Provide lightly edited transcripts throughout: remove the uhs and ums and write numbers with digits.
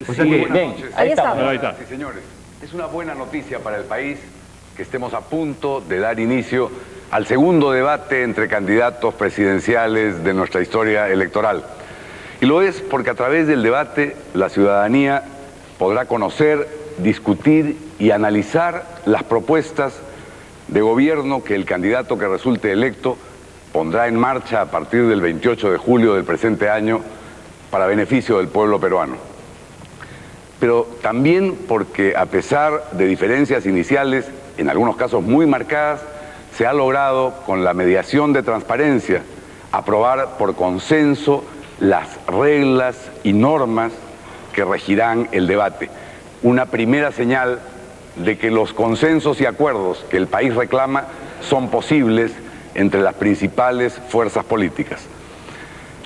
O sea que, ven, Ahí está. Ahí está. Sí, señores, es una buena noticia para el país que estemos a punto de dar inicio al segundo debate entre candidatos presidenciales de nuestra historia electoral. Y lo es porque a través del debate la ciudadanía podrá conocer, discutir y analizar las propuestas de gobierno que el candidato que resulte electo pondrá en marcha a partir del 28 de julio del presente año para beneficio del pueblo peruano. Pero también porque a pesar de diferencias iniciales, en algunos casos muy marcadas, se ha logrado con la mediación de transparencia aprobar por consenso las reglas y normas que regirán el debate. Una primera señal de que los consensos y acuerdos que el país reclama son posibles entre las principales fuerzas políticas.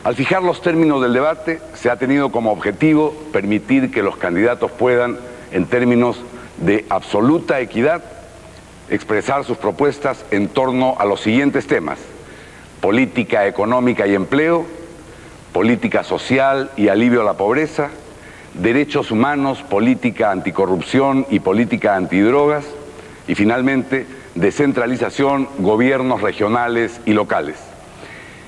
Al fijar los términos del debate, se ha tenido como objetivo permitir que los candidatos puedan, en términos de absoluta equidad, expresar sus propuestas en torno a los siguientes temas: política económica y empleo, política social y alivio a la pobreza, derechos humanos, política anticorrupción y política antidrogas, y finalmente, descentralización, gobiernos regionales y locales.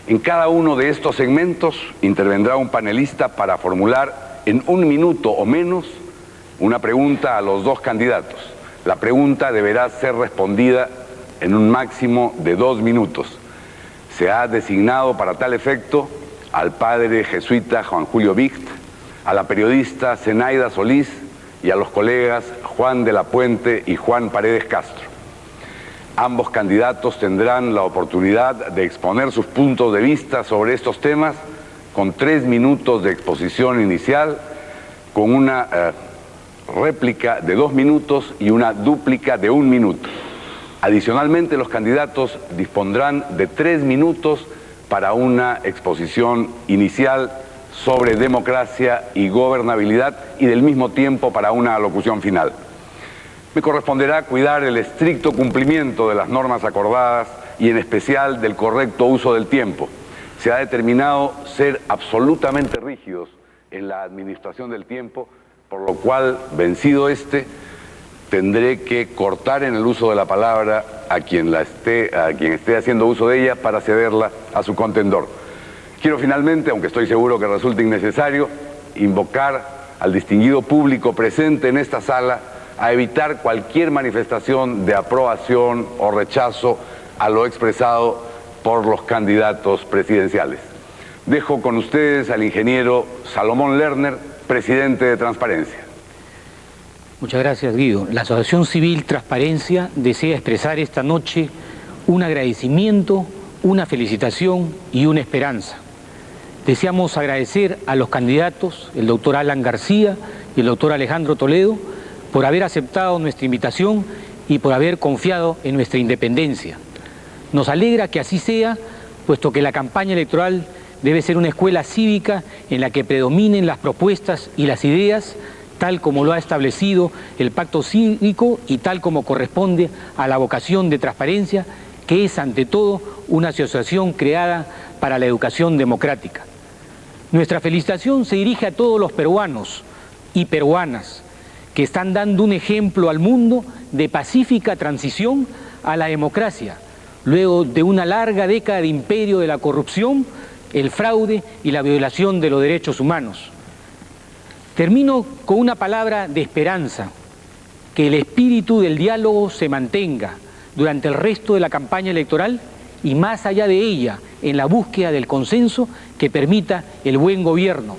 En cada uno de estos segmentos intervendrá un panelista para formular en 1 minuto o menos una pregunta a los dos candidatos. La pregunta deberá ser respondida en un máximo de 2 minutos. Se ha designado para tal efecto al padre jesuita Juan Julio Vicht, a la periodista Zenaida Solís y a los colegas Juan de la Puente y Juan Paredes Castro. Ambos candidatos tendrán la oportunidad de exponer sus puntos de vista sobre estos temas con 3 minutos de exposición inicial, con una réplica de 2 minutos y una dúplica de 1 minuto. Adicionalmente, los candidatos dispondrán de 3 minutos para una exposición inicial sobre democracia y gobernabilidad y del mismo tiempo para una alocución final. Me corresponderá cuidar el estricto cumplimiento de las normas acordadas y en especial del correcto uso del tiempo. Se ha determinado ser absolutamente rígidos en la administración del tiempo, por lo cual, vencido tendré que cortar en el uso de la palabra a quien esté haciendo uso de ella para cederla a su contendor. Quiero finalmente, aunque estoy seguro que resulta innecesario, invocar al distinguido público presente en esta sala a evitar cualquier manifestación de aprobación o rechazo a lo expresado por los candidatos presidenciales. Dejo con ustedes al ingeniero Salomón Lerner, presidente de Transparencia. Muchas gracias, Guido. La Asociación Civil Transparencia desea expresar esta noche un agradecimiento, una felicitación y una esperanza. Deseamos agradecer a los candidatos, el doctor Alan García y el doctor Alejandro Toledo, por haber aceptado nuestra invitación y por haber confiado en nuestra independencia. Nos alegra que así sea, puesto que la campaña electoral debe ser una escuela cívica en la que predominen las propuestas y las ideas, tal como lo ha establecido el Pacto Cívico y tal como corresponde a la vocación de Transparencia, que es ante todo una asociación creada para la educación democrática. Nuestra felicitación se dirige a todos los peruanos y peruanas que están dando un ejemplo al mundo de pacífica transición a la democracia, luego de una larga década de imperio de la corrupción, el fraude y la violación de los derechos humanos. Termino con una palabra de esperanza: que el espíritu del diálogo se mantenga durante el resto de la campaña electoral y más allá de ella, en la búsqueda del consenso que permita el buen gobierno.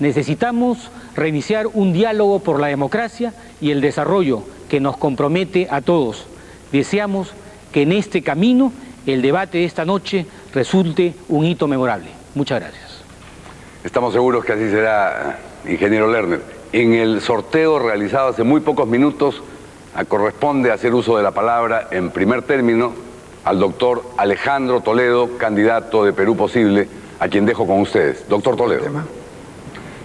Necesitamos reiniciar un diálogo por la democracia y el desarrollo que nos compromete a todos. Deseamos que en este camino el debate de esta noche resulte un hito memorable. Muchas gracias. Estamos seguros que así será, ingeniero Lerner. En el sorteo realizado hace muy pocos minutos, corresponde hacer uso de la palabra en primer término al doctor Alejandro Toledo, candidato de Perú Posible, a quien dejo con ustedes. Doctor Toledo.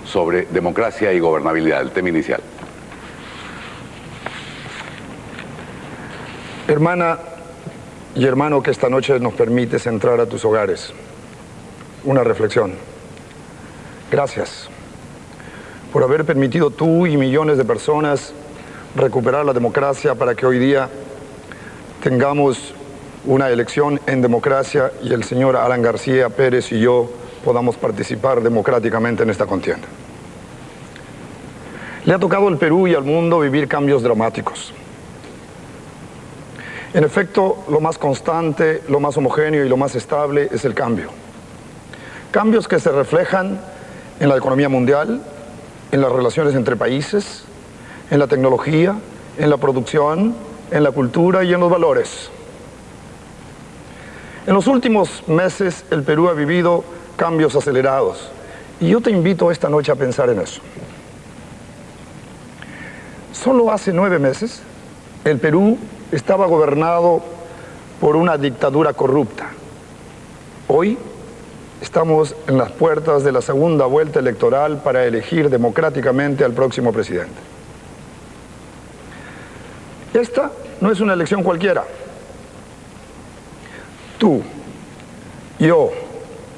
Sobre democracia y gobernabilidad, el tema inicial. Hermana y hermano que esta noche nos permites entrar a tus hogares, una reflexión. Gracias. por haber permitido tú y millones de personas recuperar la democracia para que hoy día tengamos una elección en democracia y el señor Alan García Pérez y yo podamos participar democráticamente en esta contienda. Le ha tocado al Perú y al mundo vivir cambios dramáticos. En efecto, lo más constante, lo más homogéneo y lo más estable es el cambio. Cambios que se reflejan en la economía mundial, en las relaciones entre países, en la tecnología, en la producción, en la cultura y en los valores. En los últimos meses el Perú ha vivido cambios acelerados y yo te invito esta noche a pensar en eso. Solo hace 9 meses el Perú estaba gobernado por una dictadura corrupta. Hoy estamos en las puertas de la segunda vuelta electoral para elegir democráticamente al próximo presidente. Esta no es una elección cualquiera. Tú, yo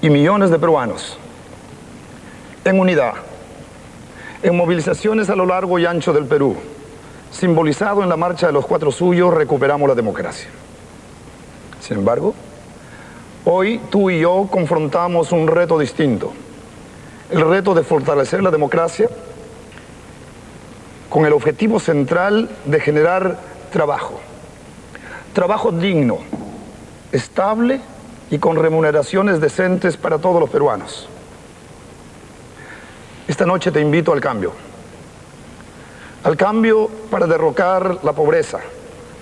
y millones de peruanos, en unidad, en movilizaciones a lo largo y ancho del Perú, simbolizado en la marcha de los 4 suyos, recuperamos la democracia. Sin embargo, hoy tú y yo confrontamos un reto distinto, el reto de fortalecer la democracia con el objetivo central de generar trabajo digno, estable y con remuneraciones decentes para todos los peruanos. Esta noche te invito al cambio para derrocar la pobreza,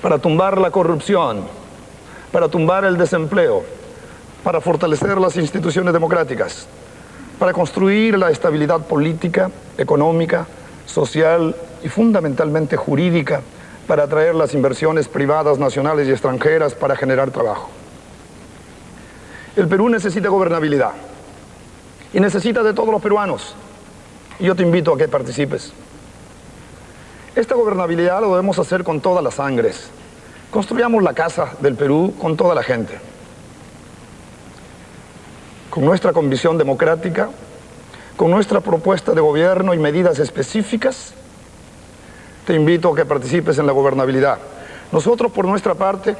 para tumbar la corrupción, para tumbar el desempleo, para fortalecer las instituciones democráticas, para construir la estabilidad política, económica, social y fundamentalmente jurídica, para atraer las inversiones privadas, nacionales y extranjeras, para generar trabajo. El Perú necesita gobernabilidad y necesita de todos los peruanos. Y yo te invito a que participes. Esta gobernabilidad lo debemos hacer con todas las sangres. Construyamos la casa del Perú con toda la gente. Con nuestra convicción democrática, con nuestra propuesta de gobierno y medidas específicas, te invito a que participes en la gobernabilidad. Nosotros, por nuestra parte,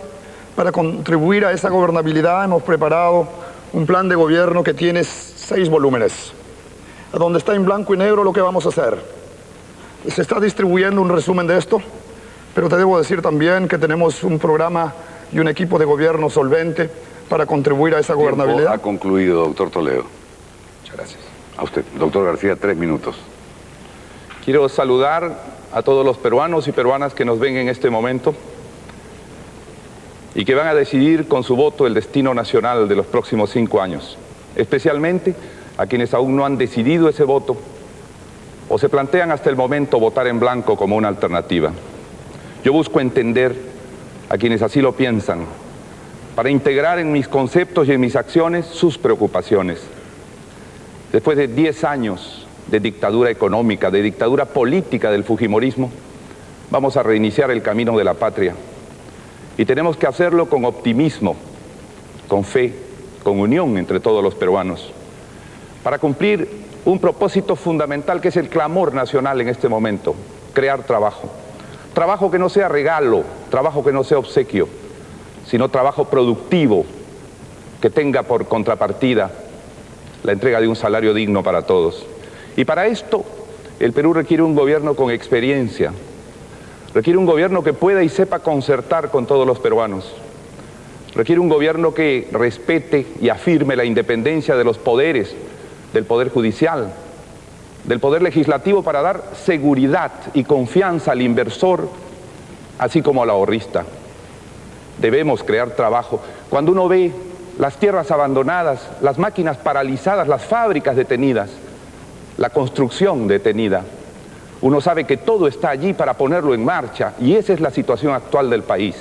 para contribuir a esa gobernabilidad, hemos preparado un plan de gobierno que tiene 6 volúmenes, donde está en blanco y negro lo que vamos a hacer. Se está distribuyendo un resumen de esto, pero te debo decir también que tenemos un programa y un equipo de gobierno solvente para contribuir a esa gobernabilidad. Ha concluido, doctor Toledo. Muchas gracias. A usted, doctor García, 3 minutos. Quiero saludar a todos los peruanos y peruanas que nos ven en este momento y que van a decidir con su voto el destino nacional de los próximos 5 años, especialmente a quienes aún no han decidido ese voto o se plantean hasta el momento votar en blanco como una alternativa. Yo busco entender a quienes así lo piensan, para integrar en mis conceptos y en mis acciones sus preocupaciones. Después de 10 años de dictadura económica, de dictadura política del fujimorismo, vamos a reiniciar el camino de la patria. Y tenemos que hacerlo con optimismo, con fe, con unión entre todos los peruanos, para cumplir un propósito fundamental que es el clamor nacional en este momento: crear trabajo. Trabajo que no sea regalo, trabajo que no sea obsequio, sino trabajo productivo, que tenga por contrapartida la entrega de un salario digno para todos. Y para esto, el Perú requiere un gobierno con experiencia, requiere un gobierno que pueda y sepa concertar con todos los peruanos, requiere un gobierno que respete y afirme la independencia de los poderes, del Poder Judicial, del Poder Legislativo, para dar seguridad y confianza al inversor, así como al ahorrista. Debemos crear trabajo. Cuando uno ve las tierras abandonadas, las máquinas paralizadas, las fábricas detenidas, la construcción detenida, uno sabe que todo está allí para ponerlo en marcha, y esa es la situación actual del país.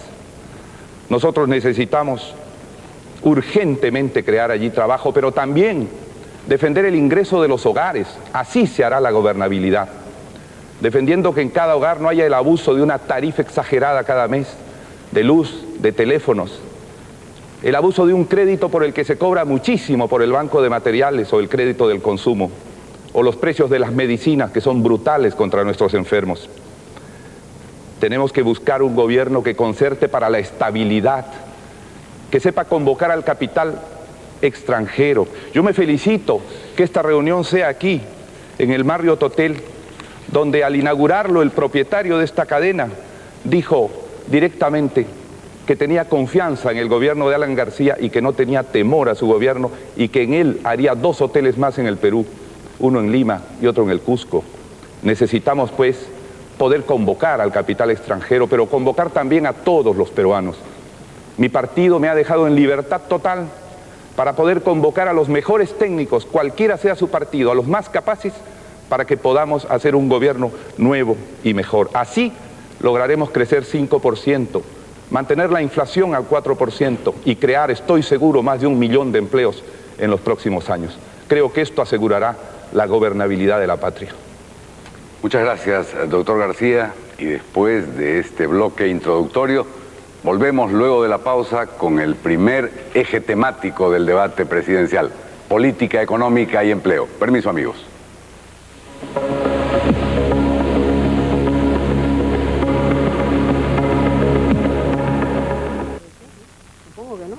Nosotros necesitamos urgentemente crear allí trabajo, pero también defender el ingreso de los hogares. Así se hará la gobernabilidad, defendiendo que en cada hogar no haya el abuso de una tarifa exagerada cada mes, de luz, de teléfonos, el abuso de un crédito por el que se cobra muchísimo por el banco de materiales o el crédito del consumo. o los precios de las medicinas, que son brutales contra nuestros enfermos. Tenemos que buscar un gobierno que concerte para la estabilidad, que sepa convocar al capital extranjero. Yo me felicito que esta reunión sea aquí, en el Marriott Hotel, donde al inaugurarlo el propietario de esta cadena dijo directamente que tenía confianza en el gobierno de Alan García y que no tenía temor a su gobierno y que en él haría 2 hoteles más en el Perú, uno en Lima y otro en el Cusco. Necesitamos pues poder convocar al capital extranjero, pero convocar también a todos los peruanos. Mi partido me ha dejado en libertad total para poder convocar a los mejores técnicos, cualquiera sea su partido, a los más capaces, para que podamos hacer un gobierno nuevo y mejor. Así lograremos crecer 5%, mantener la inflación al 4% y crear, estoy seguro, más de 1 millón de empleos en los próximos años. Creo que esto asegurará la gobernabilidad de la patria. Muchas gracias, doctor García. Y después de este bloque introductorio, volvemos luego de la pausa con el primer eje temático del debate presidencial: política económica y empleo. Permiso, amigos. Supongo que no.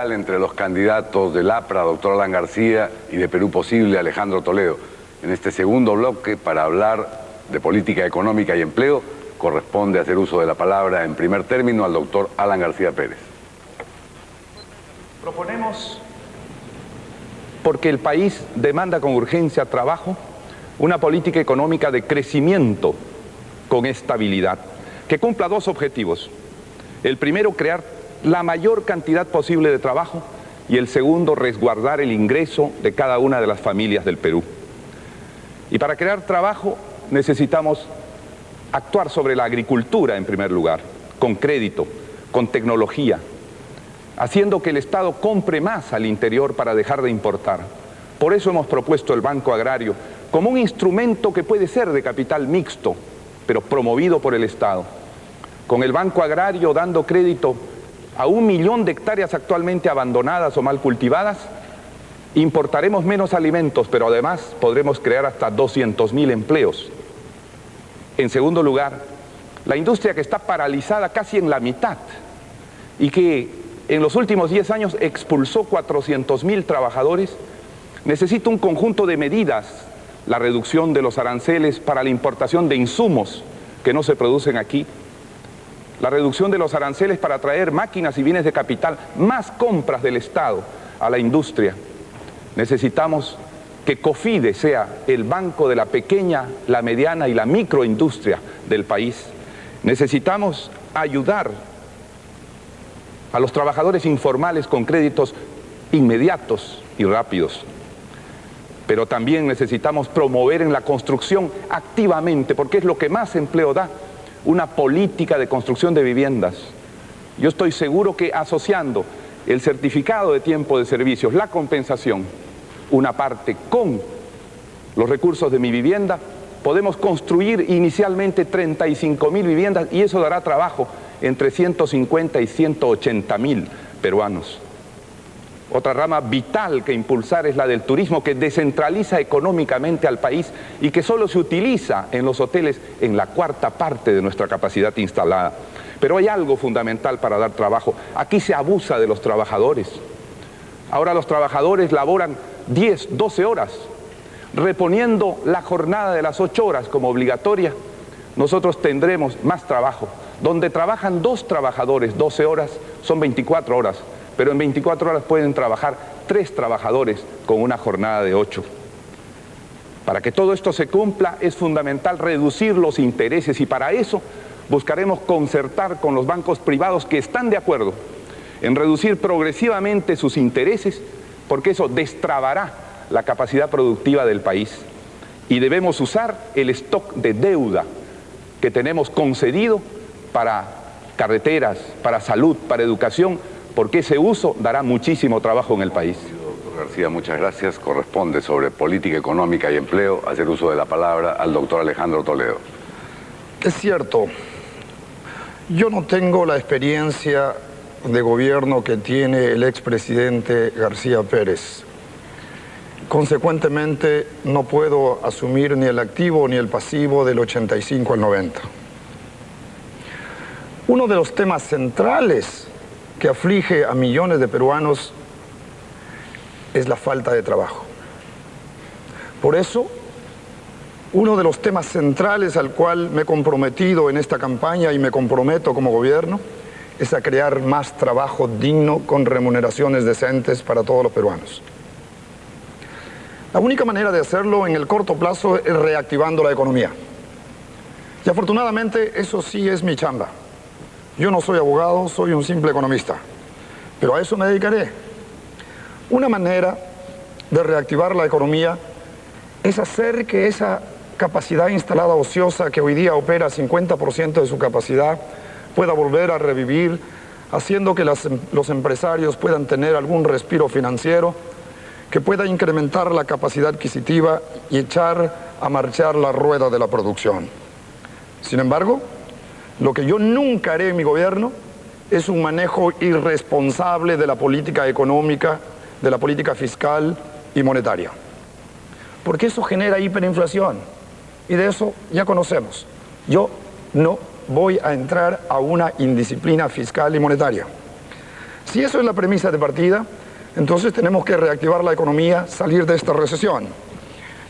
Entre los candidatos del APRA, doctor Alan García, y de Perú Posible, Alejandro Toledo. En este segundo bloque, para hablar de política económica y empleo, corresponde hacer uso de la palabra en primer término al doctor Alan García Pérez. Proponemos, porque el país demanda con urgencia trabajo, una política económica de crecimiento con estabilidad, que cumpla 2 objetivos. El primero, crear la mayor cantidad posible de trabajo, y el segundo, resguardar el ingreso de cada una de las familias del Perú. Y para crear trabajo necesitamos actuar sobre la agricultura en primer lugar, con crédito, con tecnología, haciendo que el Estado compre más al interior para dejar de importar. Por eso hemos propuesto el Banco Agrario como un instrumento que puede ser de capital mixto, pero promovido por el Estado. Con el Banco Agrario dando crédito a 1 millón de hectáreas actualmente abandonadas o mal cultivadas, importaremos menos alimentos, pero además podremos crear hasta 200.000 empleos. En segundo lugar, la industria que está paralizada casi en la mitad y que en los últimos 10 años expulsó 400.000 trabajadores, necesita un conjunto de medidas: la reducción de los aranceles para la importación de insumos que no se producen aquí, la reducción de los aranceles para traer máquinas y bienes de capital, más compras del Estado a la industria. Necesitamos que COFIDE sea el banco de la pequeña, la mediana y la microindustria del país. Necesitamos ayudar a los trabajadores informales con créditos inmediatos y rápidos. Pero también necesitamos promover en la construcción activamente, porque es lo que más empleo da, una política de construcción de viviendas. Yo estoy seguro que asociando el certificado de tiempo de servicios, la compensación, una parte con los recursos de Mi Vivienda, podemos construir inicialmente 35.000 viviendas y eso dará trabajo entre 150 y 180.000 peruanos. Otra rama vital que impulsar es la del turismo, que descentraliza económicamente al país y que solo se utiliza en los hoteles en la 1/4 parte de nuestra capacidad instalada. Pero hay algo fundamental para dar trabajo: aquí se abusa de los trabajadores. Ahora los trabajadores laboran 10, 12 horas, reponiendo la jornada de las 8 horas como obligatoria. Nosotros tendremos más trabajo. Donde trabajan 2 trabajadores 12 horas, son 24 horas. Pero en 24 horas pueden trabajar 3 trabajadores con una jornada de 8. Para que todo esto se cumpla es fundamental reducir los intereses y para eso buscaremos concertar con los bancos privados que están de acuerdo en reducir progresivamente sus intereses, porque eso destrabará la capacidad productiva del país. Y debemos usar el stock de deuda que tenemos concedido para carreteras, para salud, para educación, porque ese uso dará muchísimo trabajo en el país. Doctor García, muchas gracias. Corresponde, sobre política económica y empleo, hacer uso de la palabra al doctor Alejandro Toledo. Es cierto. Yo no tengo la experiencia de gobierno que tiene el expresidente García Pérez. Consecuentemente, no puedo asumir ni el activo ni el pasivo del 85 al 90. Uno de los temas centrales que aflige a millones de peruanos es la falta de trabajo. Por eso, uno de los temas centrales al cual me he comprometido en esta campaña y me comprometo como gobierno es a crear más trabajo digno con remuneraciones decentes para todos los peruanos. La única manera de hacerlo en el corto plazo es reactivando la economía. Y afortunadamente eso sí es mi chamba. Yo no soy abogado, soy un simple economista, pero a eso me dedicaré. Una manera de reactivar la economía es hacer que esa capacidad instalada ociosa que hoy día opera 50% de su capacidad pueda volver a revivir, haciendo que los empresarios puedan tener algún respiro financiero, que pueda incrementar la capacidad adquisitiva y echar a marchar la rueda de la producción. Sin embargo, lo que yo nunca haré en mi gobierno es un manejo irresponsable de la política económica, de la política fiscal y monetaria. Porque eso genera hiperinflación. Y de eso ya conocemos. Yo no voy a entrar a una indisciplina fiscal y monetaria. Si eso es la premisa de partida, entonces tenemos que reactivar la economía, salir de esta recesión.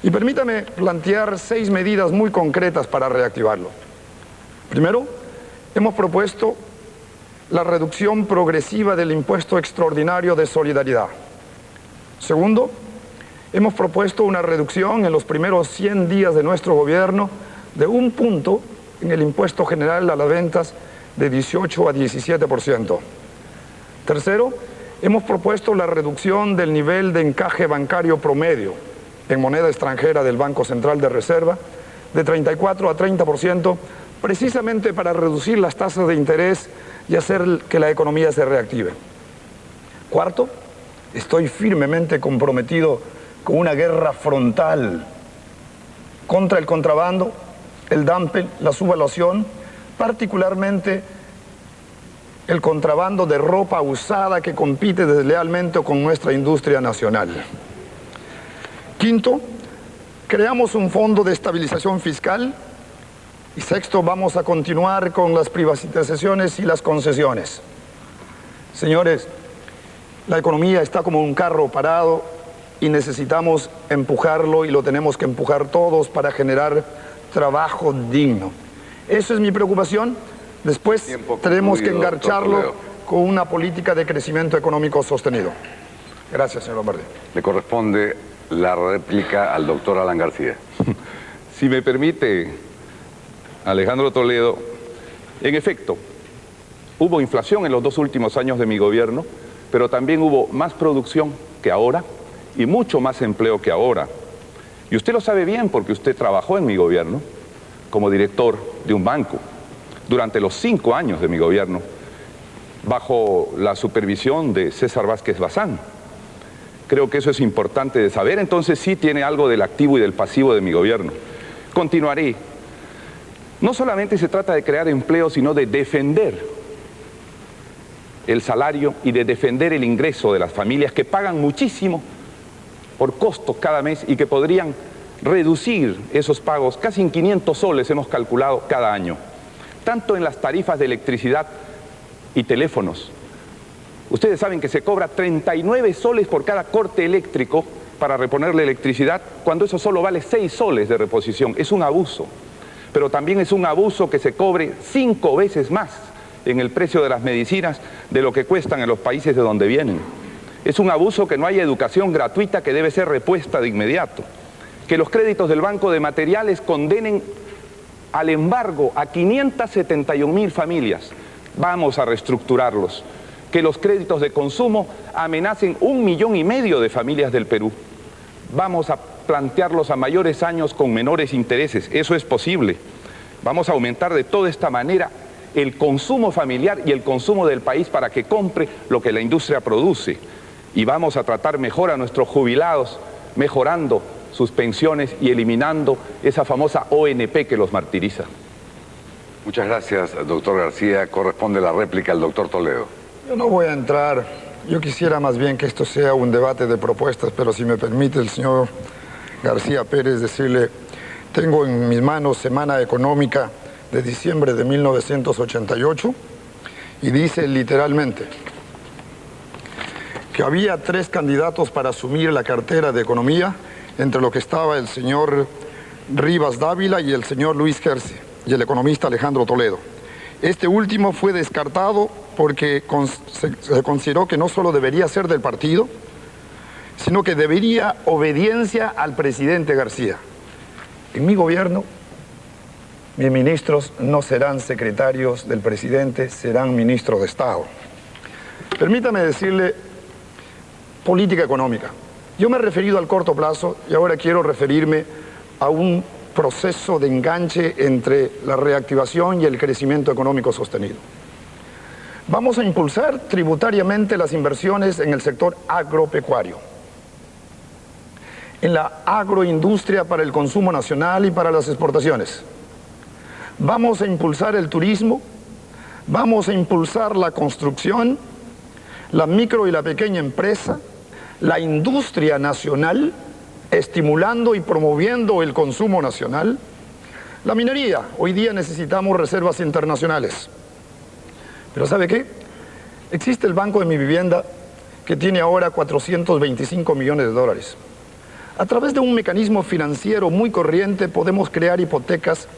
Y permítame plantear 6 medidas muy concretas para reactivarlo. Primero, hemos propuesto la reducción progresiva del impuesto extraordinario de solidaridad. Segundo, hemos propuesto una reducción en los primeros 100 días de nuestro gobierno de 1 punto en el impuesto general a las ventas de 18 a 17%. Tercero, hemos propuesto la reducción del nivel de encaje bancario promedio en moneda extranjera del Banco Central de Reserva de 34 a 30%, precisamente para reducir las tasas de interés y hacer que la economía se reactive. Cuarto, estoy firmemente comprometido con una guerra frontal contra el contrabando, el dumping, la subvaluación, particularmente el contrabando de ropa usada que compite deslealmente con nuestra industria nacional. Quinto, creamos un fondo de estabilización fiscal. Y sexto, vamos a continuar con las privatizaciones y las concesiones. Señores, la economía está como un carro parado y necesitamos empujarlo y lo tenemos que empujar todos para generar trabajo digno. Eso es mi preocupación. Después tenemos que engancharlo con una política de crecimiento económico sostenido. Gracias, señor Lombardi. Le corresponde la réplica al doctor Alan García. Si me permite, Alejandro Toledo, en efecto, hubo inflación en los 2 últimos años de mi gobierno, pero también hubo más producción que ahora y mucho más empleo que ahora. Y usted lo sabe bien porque usted trabajó en mi gobierno como director de un banco durante los 5 años de mi gobierno, bajo la supervisión de César Vázquez Bazán. Creo que eso es importante de saber, entonces sí tiene algo del activo y del pasivo de mi gobierno. Continuaré. No solamente se trata de crear empleo, sino de defender el salario y de defender el ingreso de las familias que pagan muchísimo por costos cada mes y que podrían reducir esos pagos casi en 500 soles hemos calculado cada año, tanto en las tarifas de electricidad y teléfonos. Ustedes saben que se cobra 39 soles por cada corte eléctrico para reponer la electricidad, cuando eso solo vale 6 soles de reposición. Es un abuso. Pero también es un abuso que se cobre 5 veces más en el precio de las medicinas de lo que cuestan en los países de donde vienen. Es un abuso que no haya educación gratuita que debe ser repuesta de inmediato. Que los créditos del Banco de Materiales condenen al embargo a 571,000 familias. Vamos a reestructurarlos. Que los créditos de consumo amenacen 1,5 millones de familias del Perú. Vamos a plantearlos a mayores años con menores intereses. Eso es posible. Vamos a aumentar de toda esta manera el consumo familiar y el consumo del país para que compre lo que la industria produce. Y vamos a tratar mejor a nuestros jubilados, mejorando sus pensiones y eliminando esa famosa ONP que los martiriza. Muchas gracias, doctor García. Corresponde la réplica al doctor Toledo. Yo no voy a entrar. Yo quisiera más bien que esto sea un debate de propuestas, pero si me permite el señor García Pérez decirle, tengo en mis manos Semana Económica de diciembre de 1988 y dice literalmente que había 3 candidatos para asumir la cartera de Economía, entre lo que estaba el señor Rivas Dávila y el señor Luis Gersi y el economista Alejandro Toledo. Este último fue descartado porque se consideró que no solo debería ser del partido, sino que debería obediencia al presidente García. En mi gobierno, mis ministros no serán secretarios del presidente, serán ministros de Estado. Permítame decirle, política económica. Yo me he referido al corto plazo y ahora quiero referirme a un proceso de enganche entre la reactivación y el crecimiento económico sostenido. Vamos a impulsar tributariamente las inversiones en el sector agropecuario, en la agroindustria para el consumo nacional y para las exportaciones. Vamos a impulsar el turismo, vamos a impulsar la construcción, la micro y la pequeña empresa, la industria nacional, estimulando y promoviendo el consumo nacional. La minería, hoy día necesitamos reservas internacionales. Pero ¿sabe qué? Existe el Banco de mi Vivienda que tiene ahora 425 millones de dólares. A través de un mecanismo financiero muy corriente podemos crear hipotecas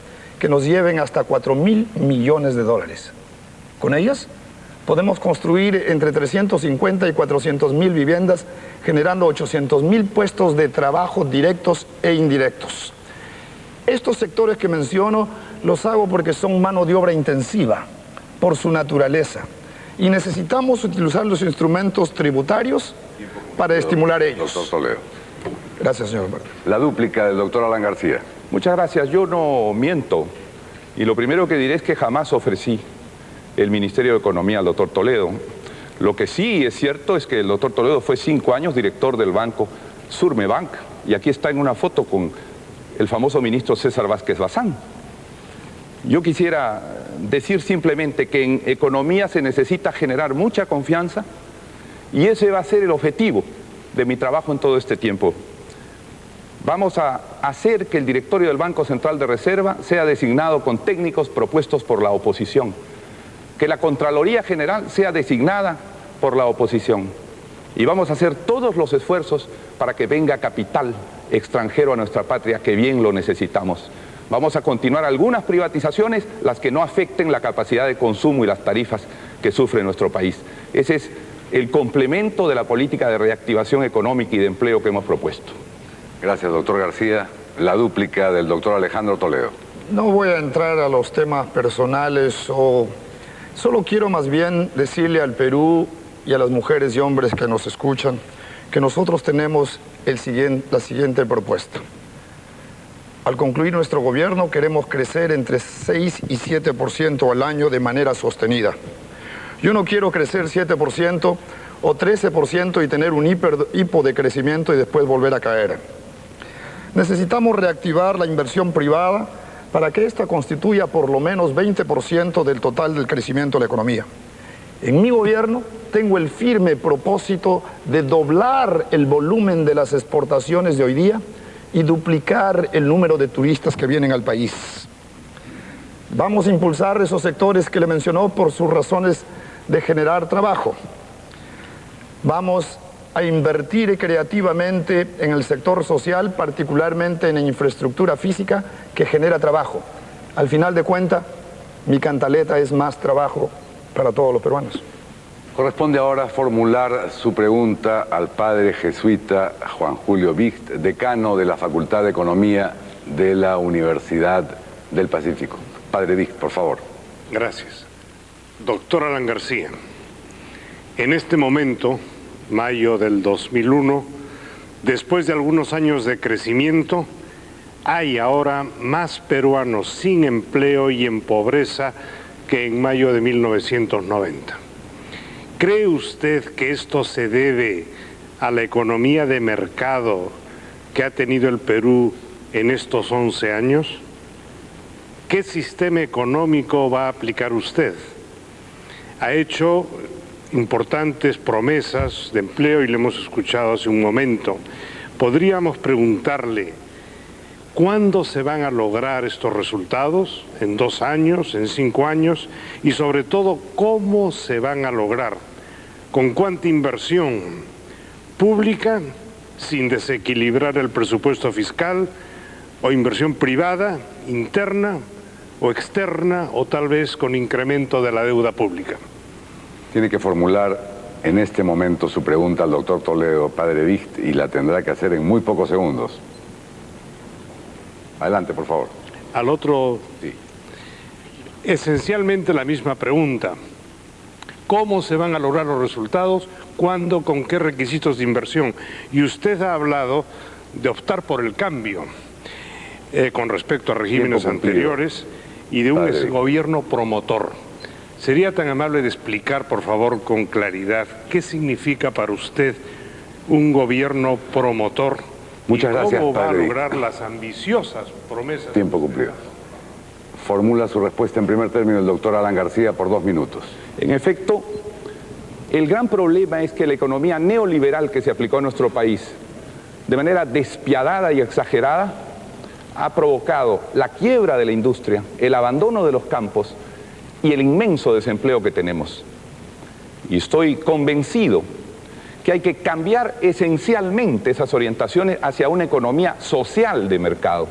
que nos lleven hasta 4.000 millones de dólares. Con ellas podemos construir entre 350 y 400.000 viviendas, generando 800.000 puestos de trabajo directos e indirectos. Estos sectores que menciono los hago porque son mano de obra intensiva, por su naturaleza, y necesitamos utilizar los instrumentos tributarios para estimular ellos. Doctor Toledo. Gracias, señor Humberto. La dúplica del doctor Alan García. Muchas gracias. Yo no miento. Y lo primero que diré es que jamás ofrecí el Ministerio de Economía al doctor Toledo. Lo que sí es cierto es que el doctor Toledo fue 5 años director del banco Surmebank. Y aquí está en una foto con el famoso ministro César Vázquez Bazán. Yo quisiera decir simplemente que en economía se necesita generar mucha confianza y ese va a ser el objetivo de mi trabajo en todo este tiempo. Vamos a hacer que el directorio del Banco Central de Reserva sea designado con técnicos propuestos por la oposición, que la Contraloría General sea designada por la oposición y vamos a hacer todos los esfuerzos para que venga capital extranjero a nuestra patria, que bien lo necesitamos. Vamos a continuar algunas privatizaciones, las que no afecten la capacidad de consumo y las tarifas que sufre nuestro país. Ese es el complemento de la política de reactivación económica y de empleo que hemos propuesto. Gracias, doctor García. La dúplica del doctor Alejandro Toledo. No voy a entrar a los temas personales, solo quiero más bien decirle al Perú y a las mujeres y hombres que nos escuchan que nosotros tenemos la siguiente propuesta. Al concluir nuestro gobierno queremos crecer entre 6 y 7% al año de manera sostenida. Yo no quiero crecer 7% o 13% y tener un hipo de crecimiento y después volver a caer. Necesitamos reactivar la inversión privada para que ésta constituya por lo menos 20% del total del crecimiento de la economía. En mi gobierno tengo el firme propósito de doblar el volumen de las exportaciones de hoy día y duplicar el número de turistas que vienen al país. Vamos a impulsar esos sectores que le mencionó por sus razones de generar trabajo. Vamos a invertir creativamente en el sector social, particularmente en infraestructura física que genera trabajo. Al final de cuentas, mi cantaleta es más trabajo para todos los peruanos. Corresponde ahora formular su pregunta al padre jesuita Juan Julio Vicht, decano de la Facultad de Economía de la Universidad del Pacífico. Padre Vicht, por favor. Gracias. Doctor Alan García, en este momento, mayo del 2001, después de algunos años de crecimiento, hay ahora más peruanos sin empleo y en pobreza que en mayo de 1990. ¿Cree usted que esto se debe a la economía de mercado que ha tenido el Perú en estos 11 años? ¿qué sistema económico va a aplicar usted? Ha hecho importantes promesas de empleo y le hemos escuchado hace un momento. Podríamos preguntarle, ¿cuándo se van a lograr estos resultados? ¿En 2 años? ¿En 5 años? Y sobre todo, ¿cómo se van a lograr? ¿Con cuánta inversión pública, sin desequilibrar el presupuesto fiscal, o inversión privada, interna o externa, o tal vez con incremento de la deuda pública? Tiene que formular en este momento su pregunta al doctor Toledo, padre Vich, y la tendrá que hacer en muy pocos segundos. Adelante, por favor. Al otro, Sí. esencialmente la misma pregunta. ¿Cómo se van a lograr los resultados? ¿Cuándo? ¿Con qué requisitos de inversión? Y usted ha hablado de optar por el cambio con respecto a regímenes anteriores y de un gobierno promotor. ¿Sería tan amable de explicar, por favor, con claridad, qué significa para usted un gobierno promotor? Muchas gracias, ¿Cómo va a padre. lograr las ambiciosas promesas? Tiempo cumplido. Formula su respuesta en primer término el doctor Alan García por 2 minutos. En efecto, el gran problema es que la economía neoliberal que se aplicó en nuestro país, de manera despiadada y exagerada, ha provocado la quiebra de la industria, el abandono de los campos y el inmenso desempleo que tenemos. Y estoy convencido que hay que cambiar esencialmente esas orientaciones hacia una economía social de mercado,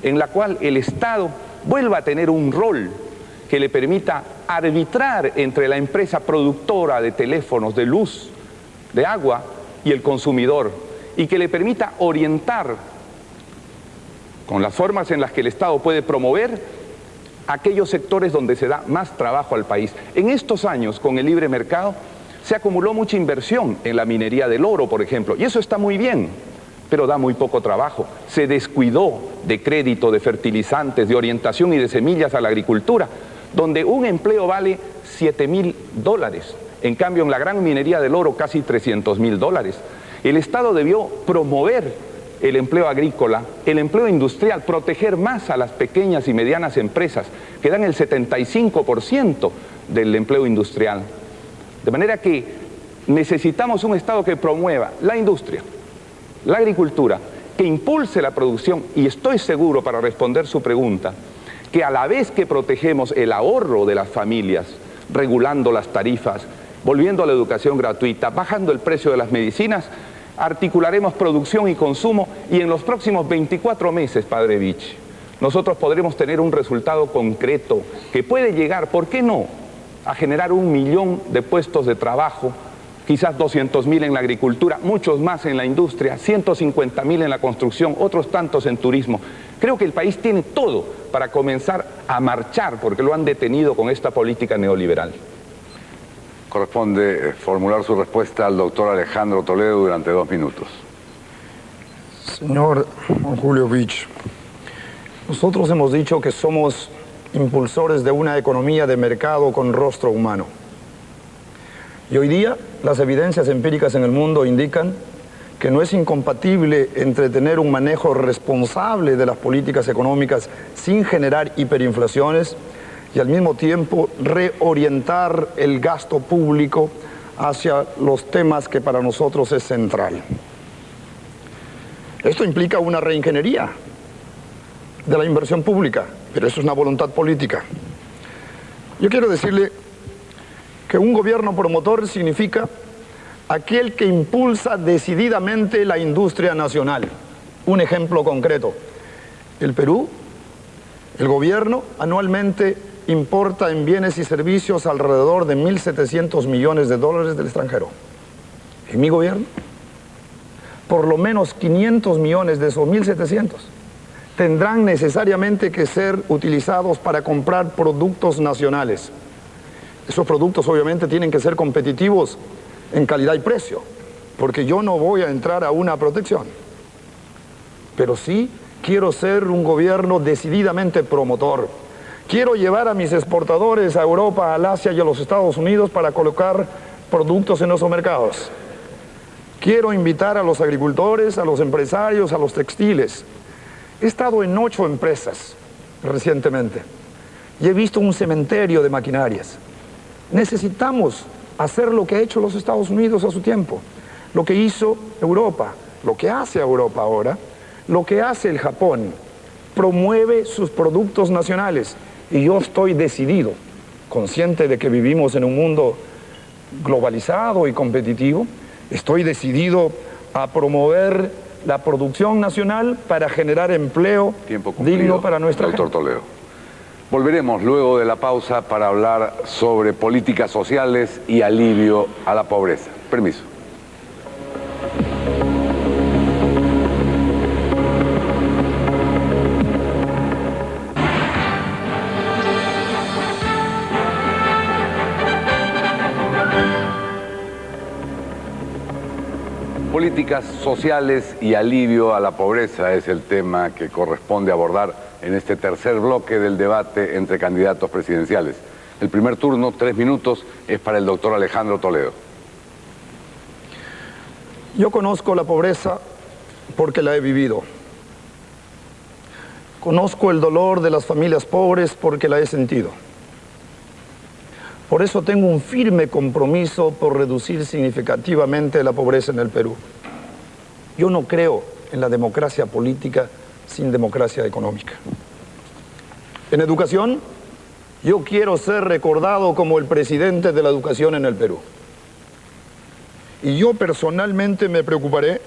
en la cual el Estado vuelva a tener un rol que le permita arbitrar entre la empresa productora de teléfonos, de luz, de agua y el consumidor, y que le permita orientar con las formas en las que el Estado puede promover aquellos sectores donde se da más trabajo al país. En estos años, con el libre mercado, se acumuló mucha inversión en la minería del oro, por ejemplo, y eso está muy bien, pero da muy poco trabajo. Se descuidó de crédito, de fertilizantes, de orientación y de semillas a la agricultura, donde un empleo vale $7.000. En cambio, en la gran minería del oro, casi $300.000. El Estado debió promover el empleo agrícola, el empleo industrial, proteger más a las pequeñas y medianas empresas, que dan el 75% del empleo industrial. De manera que necesitamos un Estado que promueva la industria, la agricultura, que impulse la producción, y estoy seguro, para responder su pregunta, que a la vez que protegemos el ahorro de las familias, regulando las tarifas, volviendo a la educación gratuita, bajando el precio de las medicinas, articularemos producción y consumo, y en los próximos 24 meses, padre Vich, nosotros podremos tener un resultado concreto que puede llegar, ¿por qué no?, a generar 1 millón de puestos de trabajo, quizás 200.000 en la agricultura, muchos más en la industria, 150.000 en la construcción, otros tantos en turismo. Creo que el país tiene todo para comenzar a marchar, porque lo han detenido con esta política neoliberal. Corresponde formular su respuesta al doctor Alejandro Toledo durante 2 minutos. Señor Julio Vich, nosotros hemos dicho que somos impulsores de una economía de mercado con rostro humano. Y hoy día las evidencias empíricas en el mundo indican que no es incompatible entre tener un manejo responsable de las políticas económicas sin generar hiperinflaciones y al mismo tiempo reorientar el gasto público hacia los temas que para nosotros es central. Esto implica una reingeniería de la inversión pública, pero eso es una voluntad política. Yo quiero decirle que un gobierno promotor significa aquel que impulsa decididamente la industria nacional. Un ejemplo concreto: el Perú, el gobierno anualmente importa en bienes y servicios alrededor de $1.700 millones del extranjero. En mi gobierno, por lo menos 500 millones de esos 1.700 tendrán necesariamente que ser utilizados para comprar productos nacionales. Esos productos obviamente tienen que ser competitivos en calidad y precio, porque yo no voy a entrar a una protección. Pero sí quiero ser un gobierno decididamente promotor. Quiero llevar a mis exportadores a Europa, al Asia y a los Estados Unidos para colocar productos en nuestros mercados. Quiero invitar a los agricultores, a los empresarios, a los textiles. He estado en 8 empresas recientemente y he visto un cementerio de maquinarias. Necesitamos hacer lo que ha hecho los Estados Unidos a su tiempo, lo que hizo Europa, lo que hace Europa ahora, lo que hace el Japón. Promueve sus productos nacionales y yo estoy decidido, consciente de que vivimos en un mundo globalizado y competitivo, estoy decidido a promover la producción nacional para generar empleo digno para nuestra gente. Doctor Toledo. Volveremos luego de la pausa para hablar sobre políticas sociales y alivio a la pobreza. Permiso. Políticas sociales y alivio a la pobreza es el tema que corresponde abordar en este tercer bloque del debate entre candidatos presidenciales. El primer turno, 3 minutos, es para el doctor Alejandro Toledo. Yo conozco la pobreza porque la he vivido. Conozco el dolor de las familias pobres porque la he sentido. Por eso tengo un firme compromiso por reducir significativamente la pobreza en el Perú. Yo no creo en la democracia política sin democracia económica. En educación, yo quiero ser recordado como el presidente de la educación en el Perú. Y yo personalmente me preocuparé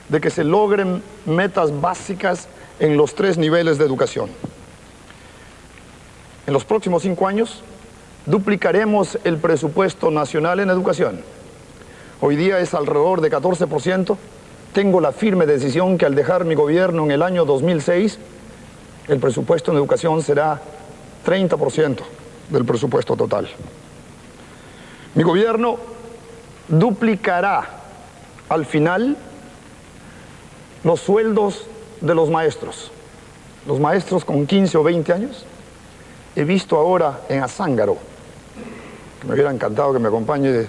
de que se logren metas básicas en los 3 niveles de educación. En los próximos 5 años, duplicaremos el presupuesto nacional en educación. Hoy día es alrededor de 14%. Tengo la firme decisión que al dejar mi gobierno en el año 2006, el presupuesto en educación será 30% del presupuesto total. Mi gobierno duplicará al final los sueldos de los maestros. Los maestros con 15 o 20 años. He visto ahora en Azángaro, que me hubiera encantado que me acompañe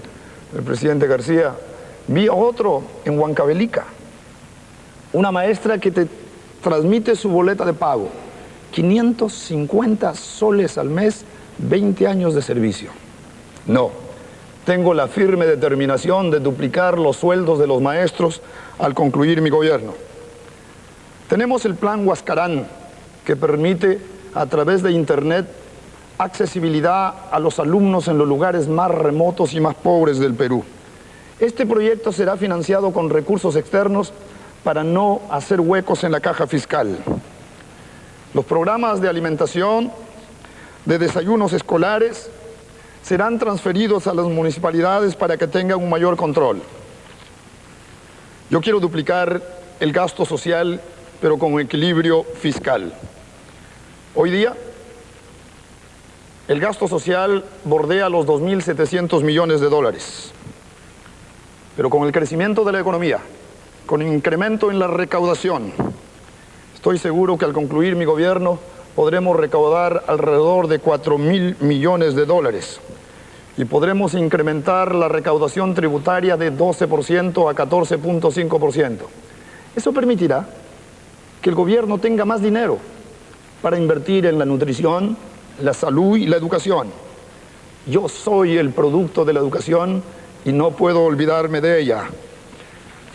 el presidente García, vi a otro en Huancavelica, una maestra que te transmite su boleta de pago, 550 soles al mes, 20 años de servicio. No, tengo la firme determinación de duplicar los sueldos de los maestros al concluir mi gobierno. Tenemos el plan Huascarán, que permite a través de Internet accesibilidad a los alumnos en los lugares más remotos y más pobres del Perú. Este proyecto será financiado con recursos externos para no hacer huecos en la caja fiscal. Los programas de alimentación, de desayunos escolares, serán transferidos a las municipalidades para que tengan un mayor control. Yo quiero duplicar el gasto social, pero con equilibrio fiscal. Hoy día, el gasto social bordea los 2.700 millones de dólares. Pero con el crecimiento de la economía, con incremento en la recaudación, estoy seguro que al concluir mi gobierno podremos recaudar alrededor de 4.000 millones de dólares y podremos incrementar la recaudación tributaria de 12% a 14.5%. Eso permitirá que el gobierno tenga más dinero para invertir en la nutrición, la salud y la educación. Yo soy el producto de la educación y no puedo olvidarme de ella.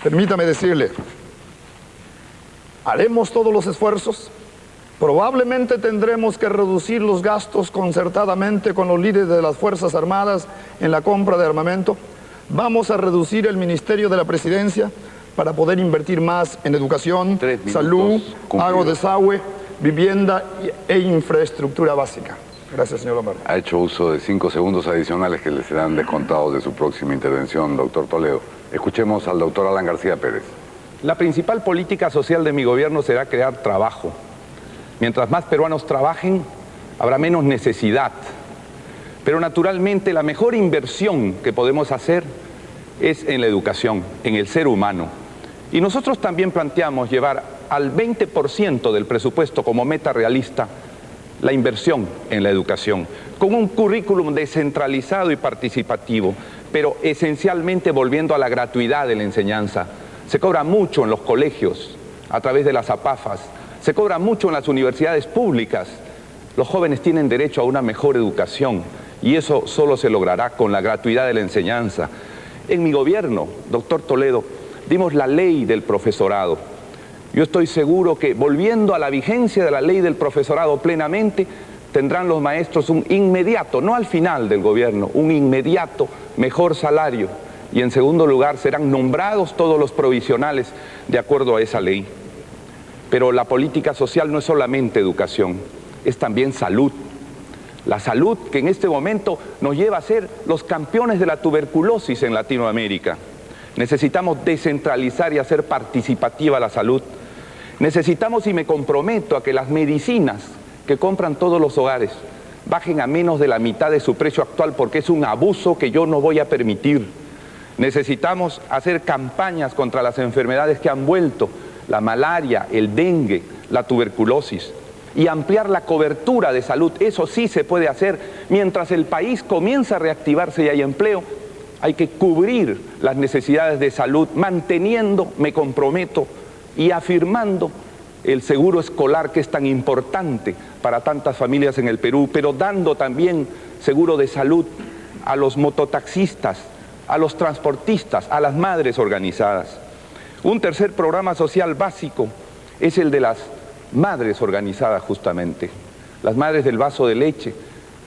Permítame decirle, haremos todos los esfuerzos. Probablemente tendremos que reducir los gastos concertadamente con los líderes de las Fuerzas Armadas en la compra de armamento. Vamos a reducir el Ministerio de la Presidencia para poder invertir más en educación, salud, agua, desagüe, vivienda e infraestructura básica. Gracias, señor Lombardo. Ha hecho uso de 5 segundos adicionales que le serán descontados de su próxima intervención, doctor Toledo. Escuchemos al doctor Alan García Pérez. La principal política social de mi gobierno será crear trabajo. Mientras más peruanos trabajen, habrá menos necesidad. Pero naturalmente la mejor inversión que podemos hacer es en la educación, en el ser humano. Y nosotros también planteamos llevar al 20% del presupuesto como meta realista la inversión en la educación, con un currículum descentralizado y participativo, pero esencialmente volviendo a la gratuidad de la enseñanza. Se cobra mucho en los colegios a través de las APAFAS, Se cobra mucho en las universidades públicas. Los jóvenes tienen derecho a una mejor educación y eso solo se logrará con la gratuidad de la enseñanza. En mi gobierno, doctor Toledo, dimos la ley del profesorado. Yo estoy seguro que volviendo a la vigencia de la ley del profesorado plenamente, tendrán los maestros un inmediato, no al final del gobierno, un inmediato mejor salario. Y en segundo lugar, serán nombrados todos los provisionales de acuerdo a esa ley. Pero la política social no es solamente educación, es también salud. La salud que en este momento nos lleva a ser los campeones de la tuberculosis en Latinoamérica. Necesitamos descentralizar y hacer participativa la salud. Necesitamos, y me comprometo, a que las medicinas que compran todos los hogares bajen a menos de la mitad de su precio actual, porque es un abuso que yo no voy a permitir. Necesitamos hacer campañas contra las enfermedades que han vuelto, la malaria, el dengue, la tuberculosis, y ampliar la cobertura de salud. Eso sí se puede hacer. Mientras el país comienza a reactivarse y hay empleo, hay que cubrir las necesidades de salud, manteniendo, me comprometo, y afirmando el seguro escolar, que es tan importante para tantas familias en el Perú, pero dando también seguro de salud a los mototaxistas, a los transportistas, a las madres organizadas. Un tercer programa social básico es el de las madres organizadas, justamente, las madres del vaso de leche,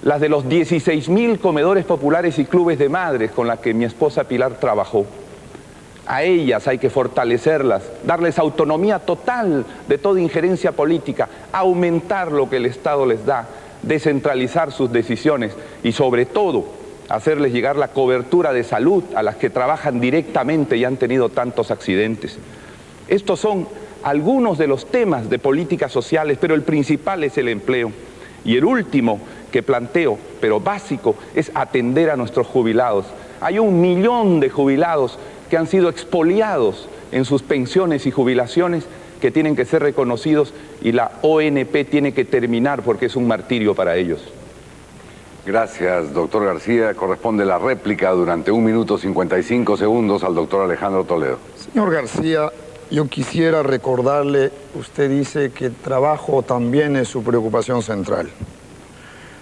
las de los 16.000 comedores populares y clubes de madres con las que mi esposa Pilar trabajó. A ellas hay que fortalecerlas, darles autonomía total de toda injerencia política, aumentar lo que el Estado les da, descentralizar sus decisiones y sobre todo hacerles llegar la cobertura de salud a las que trabajan directamente y han tenido tantos accidentes. Estos son algunos de los temas de políticas sociales, pero el principal es el empleo. Y el último que planteo, pero básico, es atender a nuestros jubilados. Hay 1 millón de jubilados que han sido expoliados en sus pensiones y jubilaciones, que tienen que ser reconocidos, y la ONP tiene que terminar porque es un martirio para ellos. Gracias, doctor García. Corresponde la réplica durante 1 minuto 55 segundos al doctor Alejandro Toledo. Señor García, yo quisiera recordarle, usted dice que trabajo también es su preocupación central.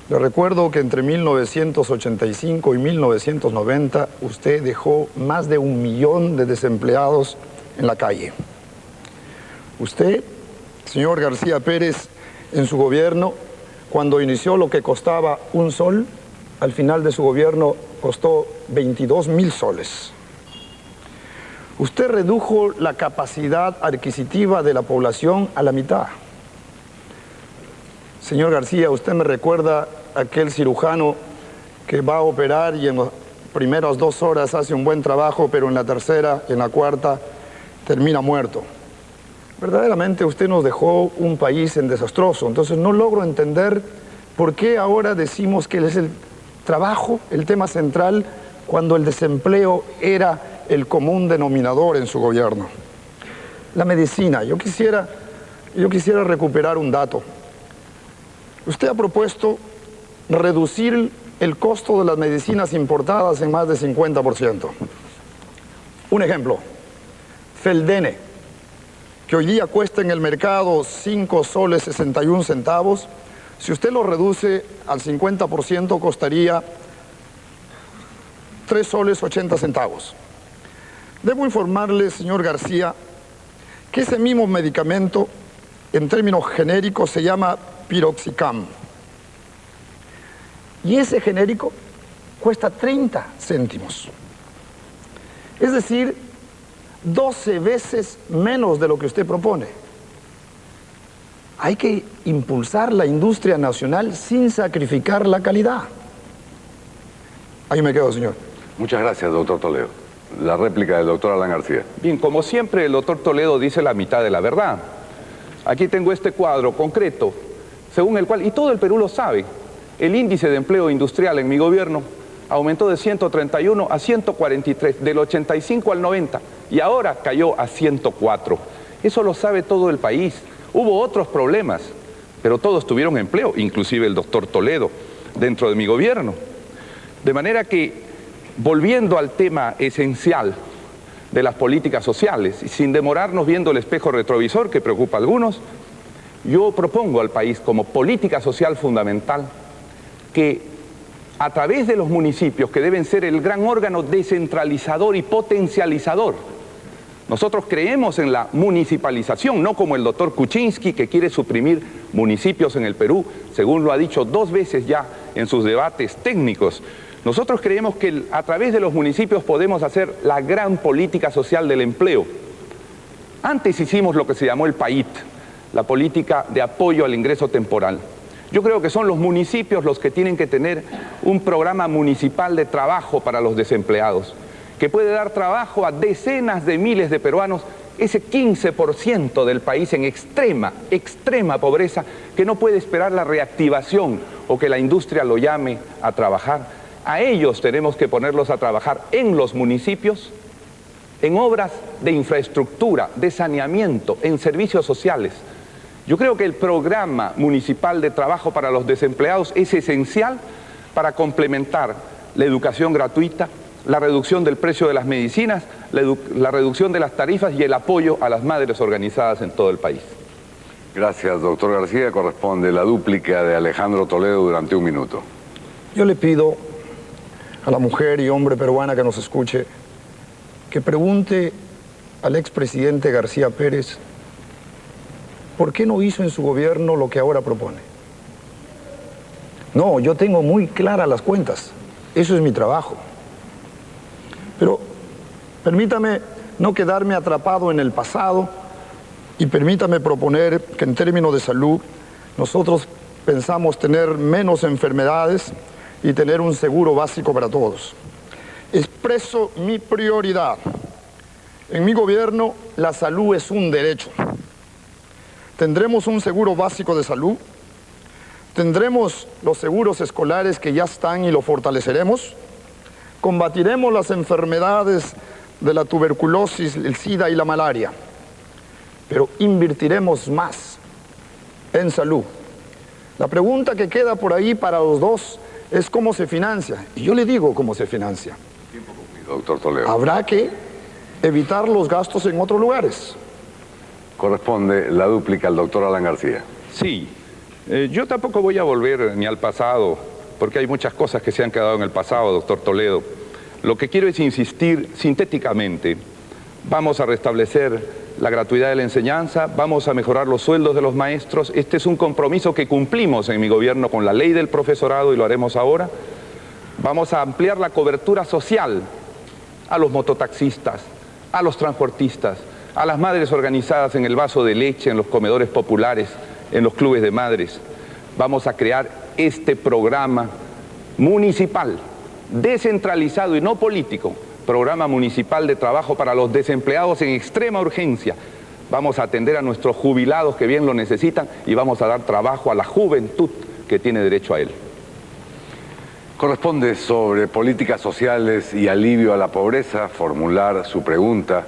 Le recuerdo que entre 1985 y 1990 usted dejó más de 1 millón de desempleados en la calle. Usted, señor García Pérez, en su gobierno, cuando inició lo que costaba 1 sol, al final de su gobierno costó 22.000 soles. Usted redujo la capacidad adquisitiva de la población a la mitad. Señor García, usted me recuerda a aquel cirujano que va a operar y en las primeras 2 horas hace un buen trabajo, pero en la tercera, en la cuarta, termina muerto. Verdaderamente usted nos dejó un país en desastroso. Entonces no logro entender por qué ahora decimos que es el trabajo el tema central cuando el desempleo era el común denominador en su gobierno. La medicina, yo quisiera recuperar un dato. Usted ha propuesto reducir el costo de las medicinas importadas en más de 50%. Un ejemplo, Feldene, que hoy día cuesta en el mercado 5 soles 61 centavos, si usted lo reduce al 50% costaría 3 soles 80 centavos. Debo informarle, señor García, que ese mismo medicamento, en términos genéricos, se llama Piroxicam. Y ese genérico cuesta 30 céntimos. Es decir, 12 veces menos de lo que usted propone. Hay que impulsar la industria nacional sin sacrificar la calidad. Ahí me quedo, señor. Muchas gracias, doctor Toledo. La réplica del doctor Alan García. Bien, como siempre, el doctor Toledo dice la mitad de la verdad. Aquí tengo este cuadro concreto, según el cual, y todo el Perú lo sabe, el índice de empleo industrial en mi gobierno aumentó de 131 a 143, del 85 al 90, y ahora cayó a 104. Eso lo sabe todo el país. Hubo otros problemas, pero todos tuvieron empleo, inclusive el doctor Toledo, dentro de mi gobierno. De manera que, volviendo al tema esencial de las políticas sociales, y sin demorarnos viendo el espejo retrovisor que preocupa a algunos, Yo propongo al país como política social fundamental que a través de los municipios, que deben ser el gran órgano descentralizador y potencializador, nosotros creemos en la municipalización, no como el doctor Kuczynski, que quiere suprimir municipios en el Perú, según lo ha dicho 2 veces ya en sus debates técnicos. Nosotros creemos que a través de los municipios podemos hacer la gran política social del empleo. Antes hicimos lo que se llamó el PAIT, la política de apoyo al ingreso temporal. Yo creo que son los municipios los que tienen que tener un programa municipal de trabajo para los desempleados, que puede dar trabajo a decenas de miles de peruanos, ese 15% del país en extrema pobreza, que no puede esperar la reactivación o que la industria lo llame a trabajar. A ellos tenemos que ponerlos a trabajar en los municipios, en obras de infraestructura, de saneamiento, en servicios sociales. Yo creo que el programa municipal de trabajo para los desempleados es esencial para complementar la educación gratuita, la reducción del precio de las medicinas, la reducción de las tarifas y el apoyo a las madres organizadas en todo el país. Gracias, doctor García. Corresponde la dúplica de Alejandro Toledo durante 1 minuto. Yo le pido a la mujer y hombre peruana que nos escuche que pregunte al expresidente García Pérez por qué no hizo en su gobierno lo que ahora propone. No, yo tengo muy claras las cuentas. Eso es mi trabajo. Pero permítame no quedarme atrapado en el pasado y permítame proponer que en términos de salud nosotros pensamos tener menos enfermedades y tener un seguro básico para todos. Expreso mi prioridad. En mi gobierno la salud es un derecho. Tendremos un seguro básico de salud, tendremos los seguros escolares que ya están y lo fortaleceremos, combatiremos las enfermedades de la tuberculosis, el SIDA y la malaria, pero invertiremos más en salud. La pregunta que queda por ahí para los dos es cómo se financia. Y yo le digo cómo se financia. Tiempo cumplido, doctor Toledo. Habrá que evitar los gastos en otros lugares. Corresponde la dúplica al doctor Alan García. Sí, yo tampoco voy a volver ni al pasado, porque hay muchas cosas que se han quedado en el pasado, doctor Toledo. Lo que quiero es insistir sintéticamente. Vamos a restablecer la gratuidad de la enseñanza, vamos a mejorar los sueldos de los maestros. Este es un compromiso que cumplimos en mi gobierno con la ley del profesorado y lo haremos ahora. Vamos a ampliar la cobertura social a los mototaxistas, a los transportistas, a las madres organizadas en el vaso de leche, en los comedores populares, en los clubes de madres. Vamos a crear este programa municipal, descentralizado y no político, programa municipal de trabajo para los desempleados en extrema urgencia. Vamos a atender a nuestros jubilados que bien lo necesitan y vamos a dar trabajo a la juventud que tiene derecho a él. Corresponde sobre políticas sociales y alivio a la pobreza formular su pregunta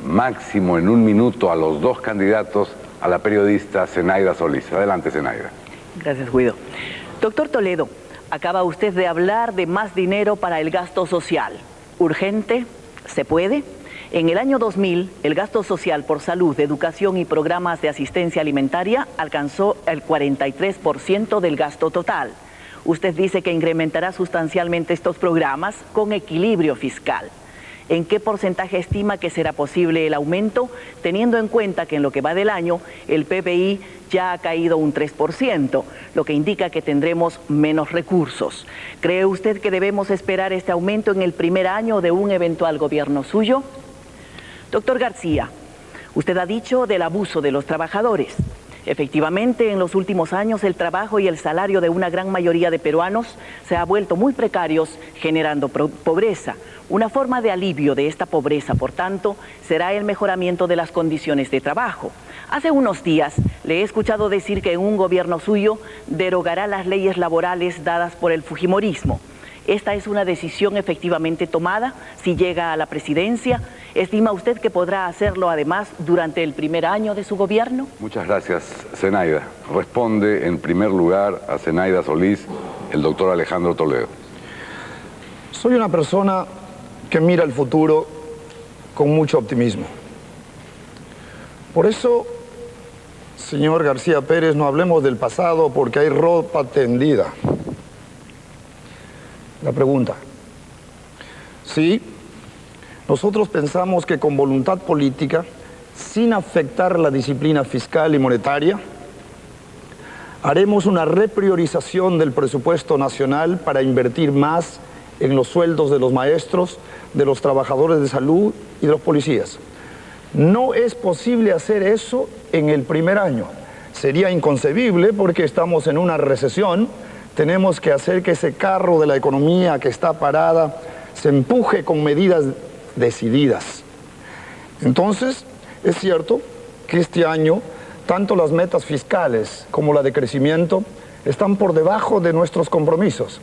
máximo en 1 minuto a los 2 candidatos, a la periodista Zenaida Solís. Adelante, Zenaida. Gracias, Guido. Doctor Toledo, acaba usted de hablar de más dinero para el gasto social. ¿Urgente? ¿Se puede? En el año 2000, el gasto social por salud, educación y programas de asistencia alimentaria alcanzó el 43% del gasto total. Usted dice que incrementará sustancialmente estos programas con equilibrio fiscal. ¿En qué porcentaje estima que será posible el aumento, teniendo en cuenta que en lo que va del año el PBI ya ha caído un 3%, lo que indica que tendremos menos recursos? ¿Cree usted que debemos esperar este aumento en el primer año de un eventual gobierno suyo? Doctor García, usted ha dicho del abuso de los trabajadores. Efectivamente, en los últimos años el trabajo y el salario de una gran mayoría de peruanos se ha vuelto muy precarios, generando pobreza. Una forma de alivio de esta pobreza, por tanto, será el mejoramiento de las condiciones de trabajo. Hace unos días le he escuchado decir que en un gobierno suyo derogará las leyes laborales dadas por el fujimorismo. ¿Esta es una decisión efectivamente tomada si llega a la presidencia? ¿Estima usted que podrá hacerlo además durante el primer año de su gobierno? Muchas gracias, Zenaida. Responde en primer lugar a Zenaida Solís el doctor Alejandro Toledo. Soy una persona que mira el futuro con mucho optimismo. Por eso Señor García Pérez, no hablemos del pasado porque hay ropa tendida. La pregunta. Sí, nosotros pensamos que con voluntad política, sin afectar la disciplina fiscal y monetaria, haremos una repriorización del presupuesto nacional para invertir más en los sueldos de los maestros, de los trabajadores de salud y de los policías. No es posible hacer eso en el primer año. Sería inconcebible porque estamos en una recesión. Tenemos que hacer que ese carro de la economía que está parada se empuje con medidas decididas. Entonces, es cierto que este año tanto las metas fiscales como la de crecimiento están por debajo de nuestros compromisos.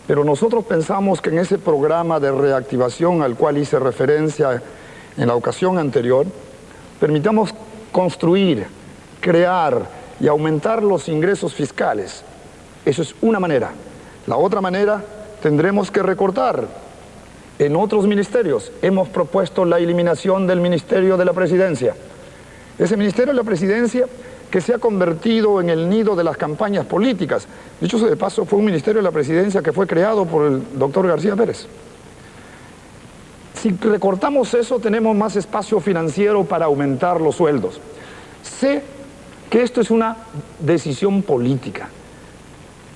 Pero nosotros pensamos que en ese programa de reactivación al cual hice referencia en la ocasión anterior, permitamos construir, crear y aumentar los ingresos fiscales. Eso es una manera. La otra manera, tendremos que recortar. En otros ministerios hemos propuesto la eliminación del Ministerio de la Presidencia. Ese Ministerio de la Presidencia que se ha convertido en el nido de las campañas políticas. Dicho sea de paso, fue un Ministerio de la Presidencia que fue creado por el doctor García Pérez. Si recortamos eso, tenemos más espacio financiero para aumentar los sueldos. Sé que esto es una decisión política.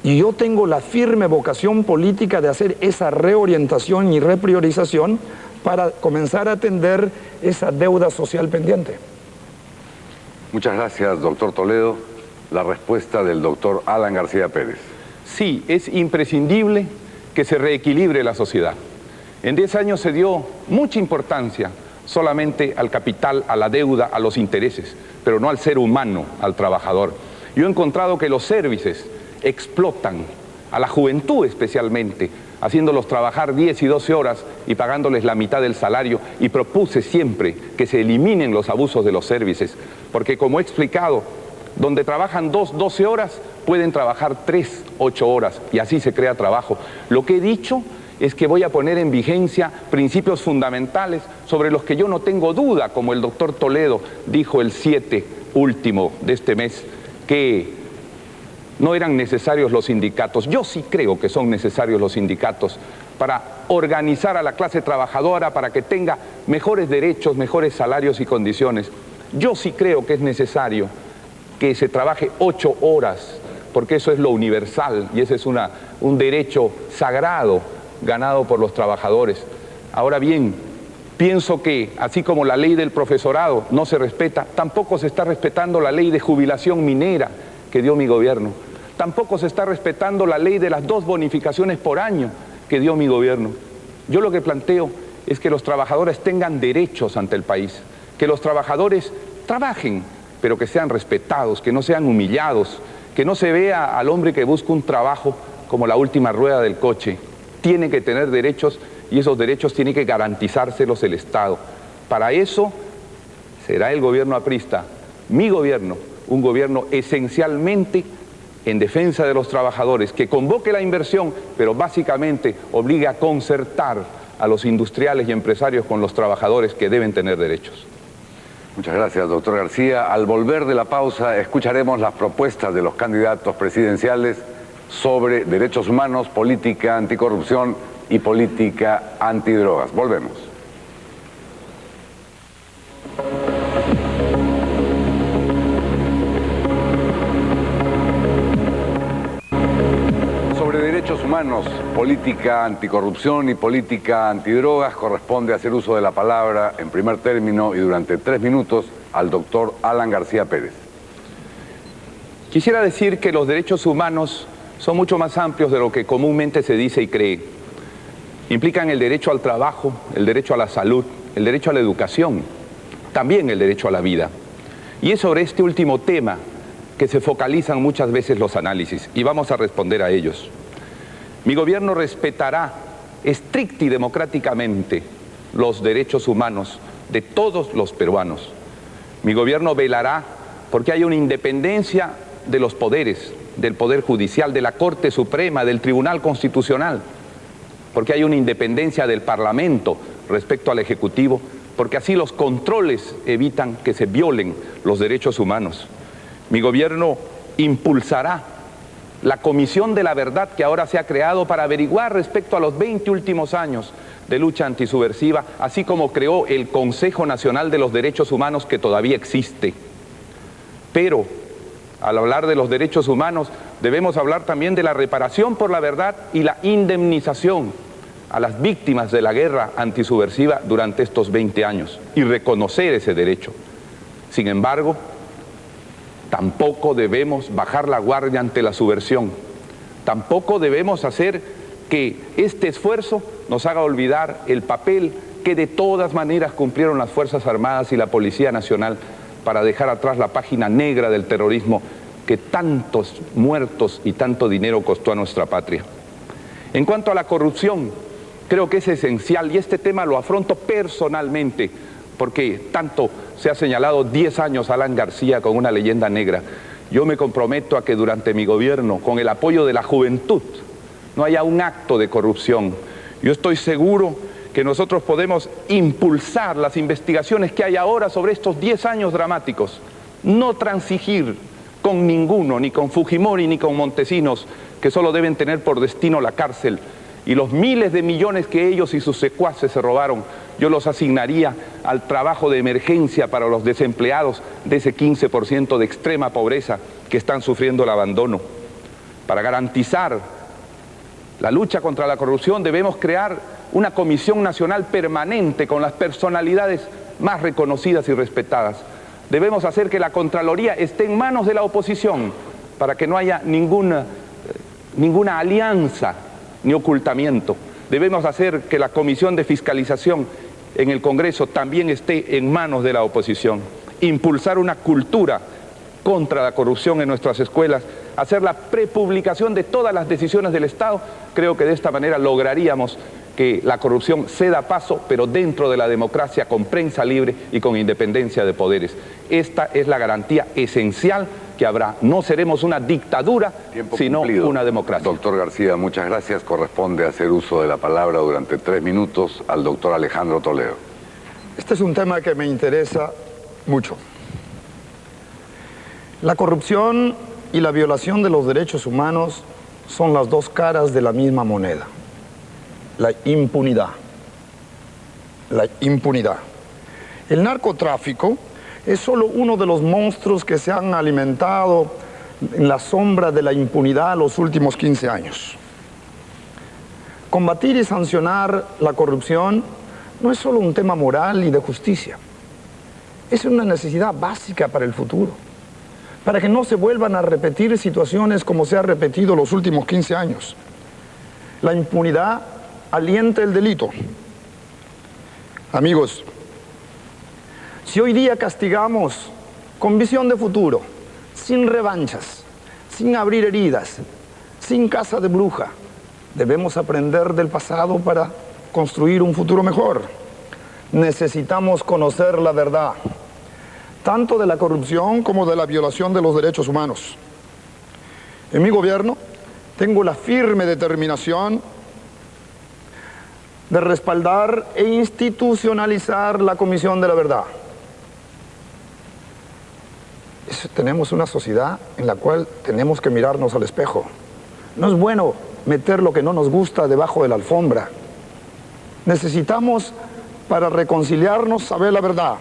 Y yo tengo la firme vocación política de hacer esa reorientación y repriorización para comenzar a atender esa deuda social pendiente. Muchas gracias, doctor Toledo. La respuesta del doctor Alan García Pérez. Sí, es imprescindible que se reequilibre la sociedad. En 10 años se dio mucha importancia solamente al capital, a la deuda, a los intereses, pero no al ser humano, al trabajador. Yo he encontrado que los servicios explotan a la juventud especialmente, haciéndolos trabajar 10 y 12 horas y pagándoles la mitad del salario, y propuse siempre que se eliminen los abusos de los servicios, porque como he explicado, donde trabajan 12 horas, pueden trabajar 3, 8 horas, y así se crea trabajo. Lo que he dicho es que voy a poner en vigencia principios fundamentales sobre los que yo no tengo duda, como el doctor Toledo dijo el 7 último de este mes, que no eran necesarios los sindicatos. Yo sí creo que son necesarios los sindicatos para organizar a la clase trabajadora, para que tenga mejores derechos, mejores salarios y condiciones. Yo sí creo que es necesario que se trabaje 8 horas, porque eso es lo universal y ese es un derecho sagrado ganado por los trabajadores. Ahora bien, pienso que así como la ley del profesorado no se respeta, tampoco se está respetando la ley de jubilación minera que dio mi gobierno. Tampoco se está respetando la ley de las 2 bonificaciones por año que dio mi gobierno. Yo lo que planteo es que los trabajadores tengan derechos ante el país, que los trabajadores trabajen, pero que sean respetados, que no sean humillados, que no se vea al hombre que busca un trabajo como la última rueda del coche. Tiene que tener derechos y esos derechos tiene que garantizárselos el Estado. Para eso será el gobierno aprista, mi gobierno, un gobierno esencialmente en defensa de los trabajadores, que convoque la inversión, pero básicamente obligue a concertar a los industriales y empresarios con los trabajadores que deben tener derechos. Muchas gracias, doctor García. Al volver de la pausa, escucharemos las propuestas de los candidatos presidenciales sobre derechos humanos, política anticorrupción y política antidrogas. Volvemos. Derechos humanos, política anticorrupción y política antidrogas, corresponde hacer uso de la palabra en primer término y durante 3 minutos al doctor Alan García Pérez. Quisiera decir que los derechos humanos son mucho más amplios de lo que comúnmente se dice y cree. Implican el derecho al trabajo, el derecho a la salud, el derecho a la educación, también el derecho a la vida. Y es sobre este último tema que se focalizan muchas veces los análisis, y vamos a responder a ellos. Mi gobierno respetará estricta y democráticamente los derechos humanos de todos los peruanos. Mi gobierno velará porque haya una independencia de los poderes, del Poder Judicial, de la Corte Suprema, del Tribunal Constitucional, porque haya una independencia del Parlamento respecto al Ejecutivo, porque así los controles evitan que se violen los derechos humanos. Mi gobierno impulsará la Comisión de la Verdad que ahora se ha creado para averiguar respecto a los 20 últimos años de lucha antisubversiva, así como creó el Consejo Nacional de los Derechos Humanos que todavía existe. Pero al hablar de los derechos humanos debemos hablar también de la reparación por la verdad y la indemnización a las víctimas de la guerra antisubversiva durante estos 20 años y reconocer ese derecho. Sin embargo, tampoco debemos bajar la guardia ante la subversión. Tampoco debemos hacer que este esfuerzo nos haga olvidar el papel que de todas maneras cumplieron las Fuerzas Armadas y la Policía Nacional para dejar atrás la página negra del terrorismo que tantos muertos y tanto dinero costó a nuestra patria. En cuanto a la corrupción, creo que es esencial, y este tema lo afronto personalmente, porque tanto se ha señalado 10 años a Alan García con una leyenda negra. Yo me comprometo a que durante mi gobierno, con el apoyo de la juventud, no haya un acto de corrupción. Yo estoy seguro que nosotros podemos impulsar las investigaciones que hay ahora sobre estos 10 años dramáticos, no transigir con ninguno, ni con Fujimori ni con Montesinos, que solo deben tener por destino la cárcel, y los miles de millones que ellos y sus secuaces se robaron, yo los asignaría al trabajo de emergencia para los desempleados de ese 15% de extrema pobreza que están sufriendo el abandono. Para garantizar la lucha contra la corrupción debemos crear una comisión nacional permanente con las personalidades más reconocidas y respetadas. Debemos hacer que la Contraloría esté en manos de la oposición para que no haya ninguna alianza ni ocultamiento. Debemos hacer que la Comisión de Fiscalización en el Congreso también esté en manos de la oposición. Impulsar una cultura contra la corrupción en nuestras escuelas, hacer la prepublicación de todas las decisiones del Estado. Creo que de esta manera lograríamos que la corrupción ceda paso, pero dentro de la democracia, con prensa libre y con independencia de poderes. Esta es la garantía esencial que habrá. No seremos una dictadura, sino una democracia. Doctor García, muchas gracias. Corresponde hacer uso de la palabra durante 3 minutos al doctor Alejandro Toledo. Este es un tema que me interesa mucho. La corrupción y la violación de los derechos humanos son las dos caras de la misma moneda. La impunidad. La impunidad. El narcotráfico es solo uno de los monstruos que se han alimentado en la sombra de la impunidad los últimos 15 años. Combatir y sancionar la corrupción no es solo un tema moral y de justicia. Es una necesidad básica para el futuro, para que no se vuelvan a repetir situaciones como se ha repetido los últimos 15 años. La impunidad alienta el delito. Amigos, si hoy día castigamos con visión de futuro, sin revanchas, sin abrir heridas, sin casa de bruja, debemos aprender del pasado para construir un futuro mejor. Necesitamos conocer la verdad, tanto de la corrupción como de la violación de los derechos humanos. En mi gobierno tengo la firme determinación de respaldar e institucionalizar la Comisión de la Verdad. Tenemos una sociedad en la cual tenemos que mirarnos al espejo. No es bueno meter lo que no nos gusta debajo de la alfombra. Necesitamos, para reconciliarnos, saber la verdad.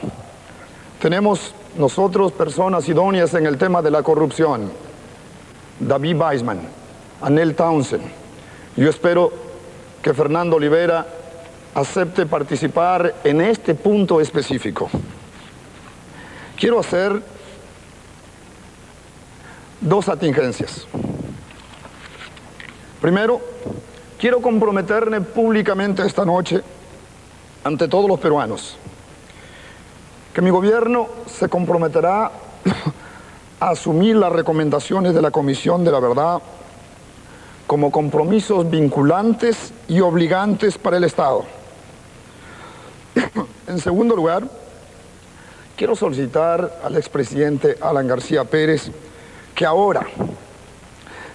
Tenemos nosotros personas idóneas en el tema de la corrupción. David Weissman, Anel Townsend. Yo espero que Fernando Olivera acepte participar en este punto específico. Quiero hacer 2 atingencias. Primero, quiero comprometerme públicamente esta noche ante todos los peruanos que mi gobierno se comprometerá a asumir las recomendaciones de la Comisión de la Verdad como compromisos vinculantes y obligantes para el Estado. En segundo lugar, quiero solicitar al expresidente Alan García Pérez que ahora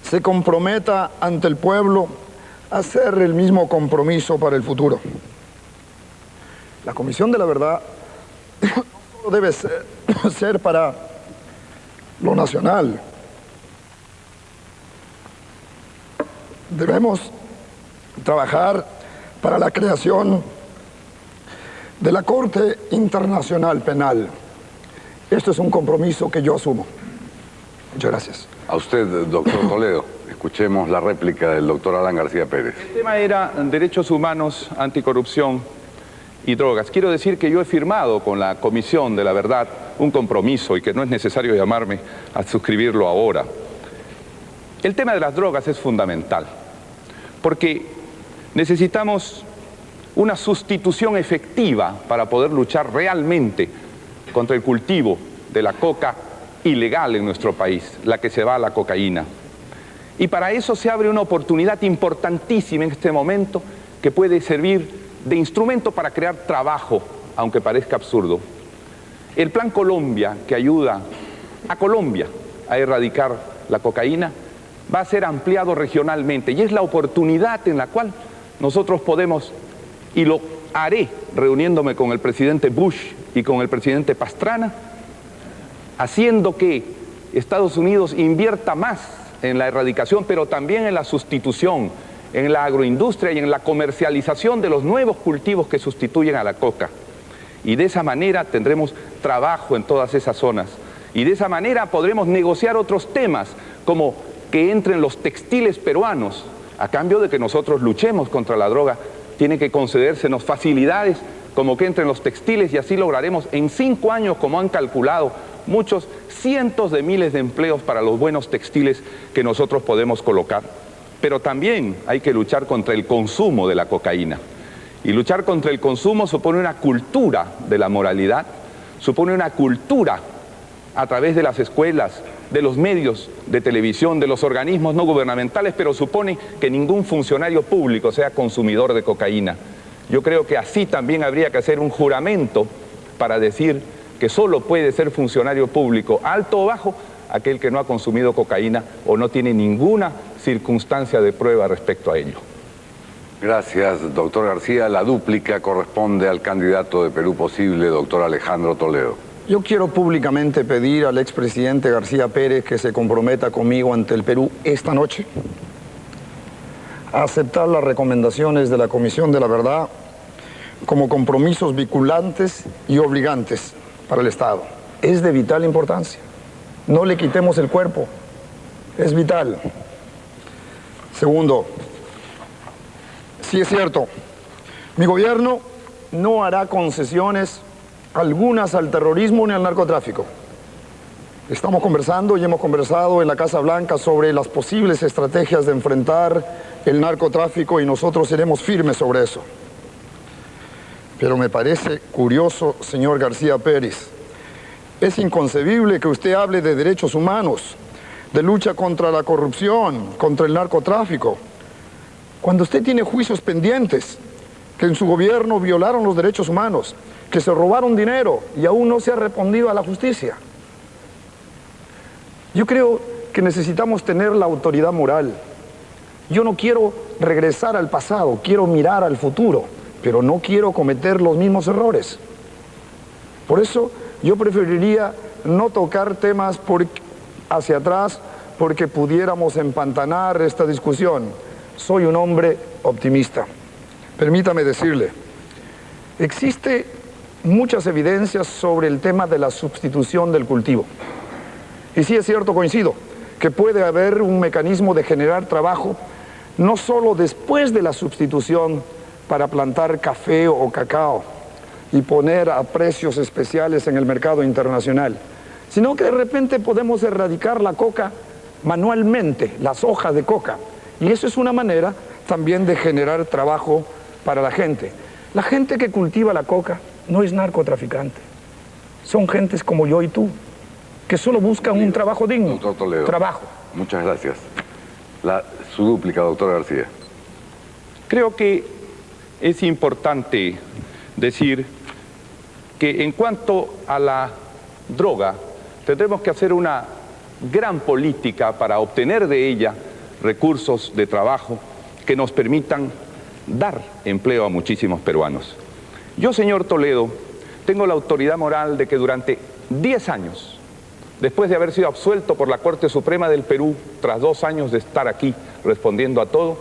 se comprometa ante el pueblo a hacer el mismo compromiso para el futuro. La Comisión de la Verdad no debe ser para lo nacional. Debemos trabajar para la creación de la Corte Internacional Penal. Esto es un compromiso que yo asumo. Muchas gracias. A usted, doctor Toledo. Escuchemos la réplica del doctor Alan García Pérez. El tema era derechos humanos, anticorrupción y drogas. Quiero decir que yo he firmado con la Comisión de la Verdad un compromiso y que no es necesario llamarme a suscribirlo ahora. El tema de las drogas es fundamental porque necesitamos una sustitución efectiva para poder luchar realmente contra el cultivo de la coca ilegal en nuestro país, la que se va a la cocaína. Y para eso se abre una oportunidad importantísima en este momento que puede servir de instrumento para crear trabajo, aunque parezca absurdo. El Plan Colombia, que ayuda a Colombia a erradicar la cocaína, va a ser ampliado regionalmente y es la oportunidad en la cual nosotros podemos, y lo haré reuniéndome con el presidente Bush y con el presidente Pastrana, haciendo que Estados Unidos invierta más en la erradicación, pero también en la sustitución, en la agroindustria y en la comercialización de los nuevos cultivos que sustituyen a la coca. Y de esa manera tendremos trabajo en todas esas zonas. Y de esa manera podremos negociar otros temas, como que entren los textiles peruanos, a cambio de que nosotros luchemos contra la droga. Tiene que concedérsenos facilidades, como que entren los textiles, y así lograremos en 5 años, como han calculado muchos, cientos de miles de empleos para los buenos textiles que nosotros podemos colocar. Pero también hay que luchar contra el consumo de la cocaína. Y luchar contra el consumo supone una cultura de la moralidad, supone una cultura a través de las escuelas, de los medios de televisión, de los organismos no gubernamentales, pero supone que ningún funcionario público sea consumidor de cocaína. Yo creo que así también habría que hacer un juramento para decir que solo puede ser funcionario público, alto o bajo, aquel que no ha consumido cocaína o no tiene ninguna circunstancia de prueba respecto a ello. Gracias, doctor García. La dúplica corresponde al candidato de Perú Posible, doctor Alejandro Toledo. Yo quiero públicamente pedir al expresidente García Pérez que se comprometa conmigo ante el Perú esta noche a aceptar las recomendaciones de la Comisión de la Verdad como compromisos vinculantes y obligantes para el Estado. Es de vital importancia. No le quitemos el cuerpo. Es vital. Segundo, sí es cierto, mi gobierno no hará concesiones algunas al terrorismo ni al narcotráfico. Estamos conversando y hemos conversado en la Casa Blanca sobre las posibles estrategias de enfrentar el narcotráfico y nosotros seremos firmes sobre eso. Pero me parece curioso, señor García Pérez, es inconcebible que usted hable de derechos humanos, de lucha contra la corrupción, contra el narcotráfico, cuando usted tiene juicios pendientes, que en su gobierno violaron los derechos humanos, que se robaron dinero y aún no se ha respondido a la justicia. Yo creo que necesitamos tener la autoridad moral. Yo no quiero regresar al pasado, quiero mirar al futuro, pero no quiero cometer los mismos errores. Por eso yo preferiría no tocar temas hacia atrás porque pudiéramos empantanar esta discusión. Soy un hombre optimista. Permítame decirle, existe muchas evidencias sobre el tema de la sustitución del cultivo. Y sí es cierto, coincido, que puede haber un mecanismo de generar trabajo no solo después de la sustitución para plantar café o cacao y poner a precios especiales en el mercado internacional, sino que de repente podemos erradicar la coca manualmente, las hojas de coca. Y eso es una manera también de generar trabajo para la gente. La gente que cultiva la coca no es narcotraficante. Son gentes como yo y tú, que solo buscan un trabajo digno. Doctor Toledo. Trabajo. Muchas gracias. Su dúplica, doctor García. Creo que es importante decir que en cuanto a la droga, tendremos que hacer una gran política para obtener de ella recursos de trabajo que nos permitan dar empleo a muchísimos peruanos. Yo, señor Toledo, tengo la autoridad moral de que durante 10 años después de haber sido absuelto por la Corte Suprema del Perú, tras 2 años de estar aquí respondiendo a todo,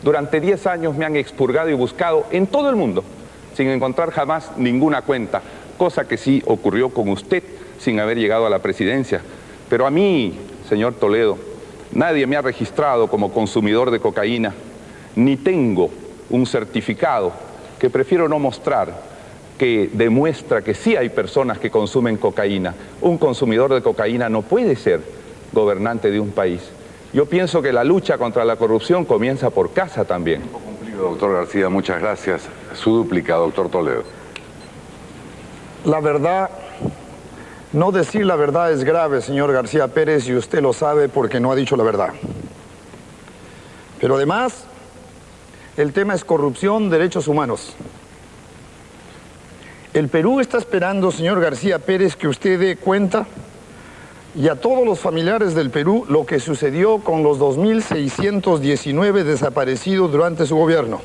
durante 10 años me han expurgado y buscado en todo el mundo, sin encontrar jamás ninguna cuenta, cosa que sí ocurrió con usted sin haber llegado a la presidencia. Pero a mí, señor Toledo, nadie me ha registrado como consumidor de cocaína, ni tengo un certificado que prefiero no mostrar, que demuestra que sí hay personas que consumen cocaína. Un consumidor de cocaína no puede ser gobernante de un país. Yo pienso que la lucha contra la corrupción comienza por casa también. Tiempo cumplido, doctor García, muchas gracias. Su dúplica, doctor Toledo. La verdad, no decir la verdad es grave, señor García Pérez, y usted lo sabe porque no ha dicho la verdad. Pero además, el tema es corrupción, derechos humanos. El Perú está esperando, señor García Pérez, que usted dé cuenta y a todos los familiares del Perú lo que sucedió con los 2.619 desaparecidos durante su gobierno.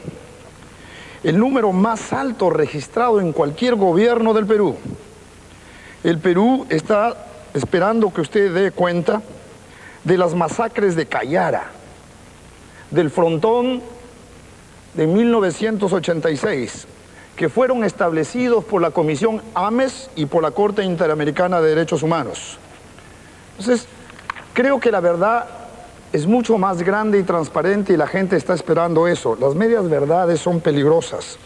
El número más alto registrado en cualquier gobierno del Perú. El Perú está esperando que usted dé cuenta de las masacres de Cayara, del Frontón de 1986, que fueron establecidos por la Comisión Ames y por la Corte Interamericana de Derechos Humanos. Entonces, creo que la verdad es mucho más grande y transparente y la gente está esperando eso. Las medias verdades son peligrosas,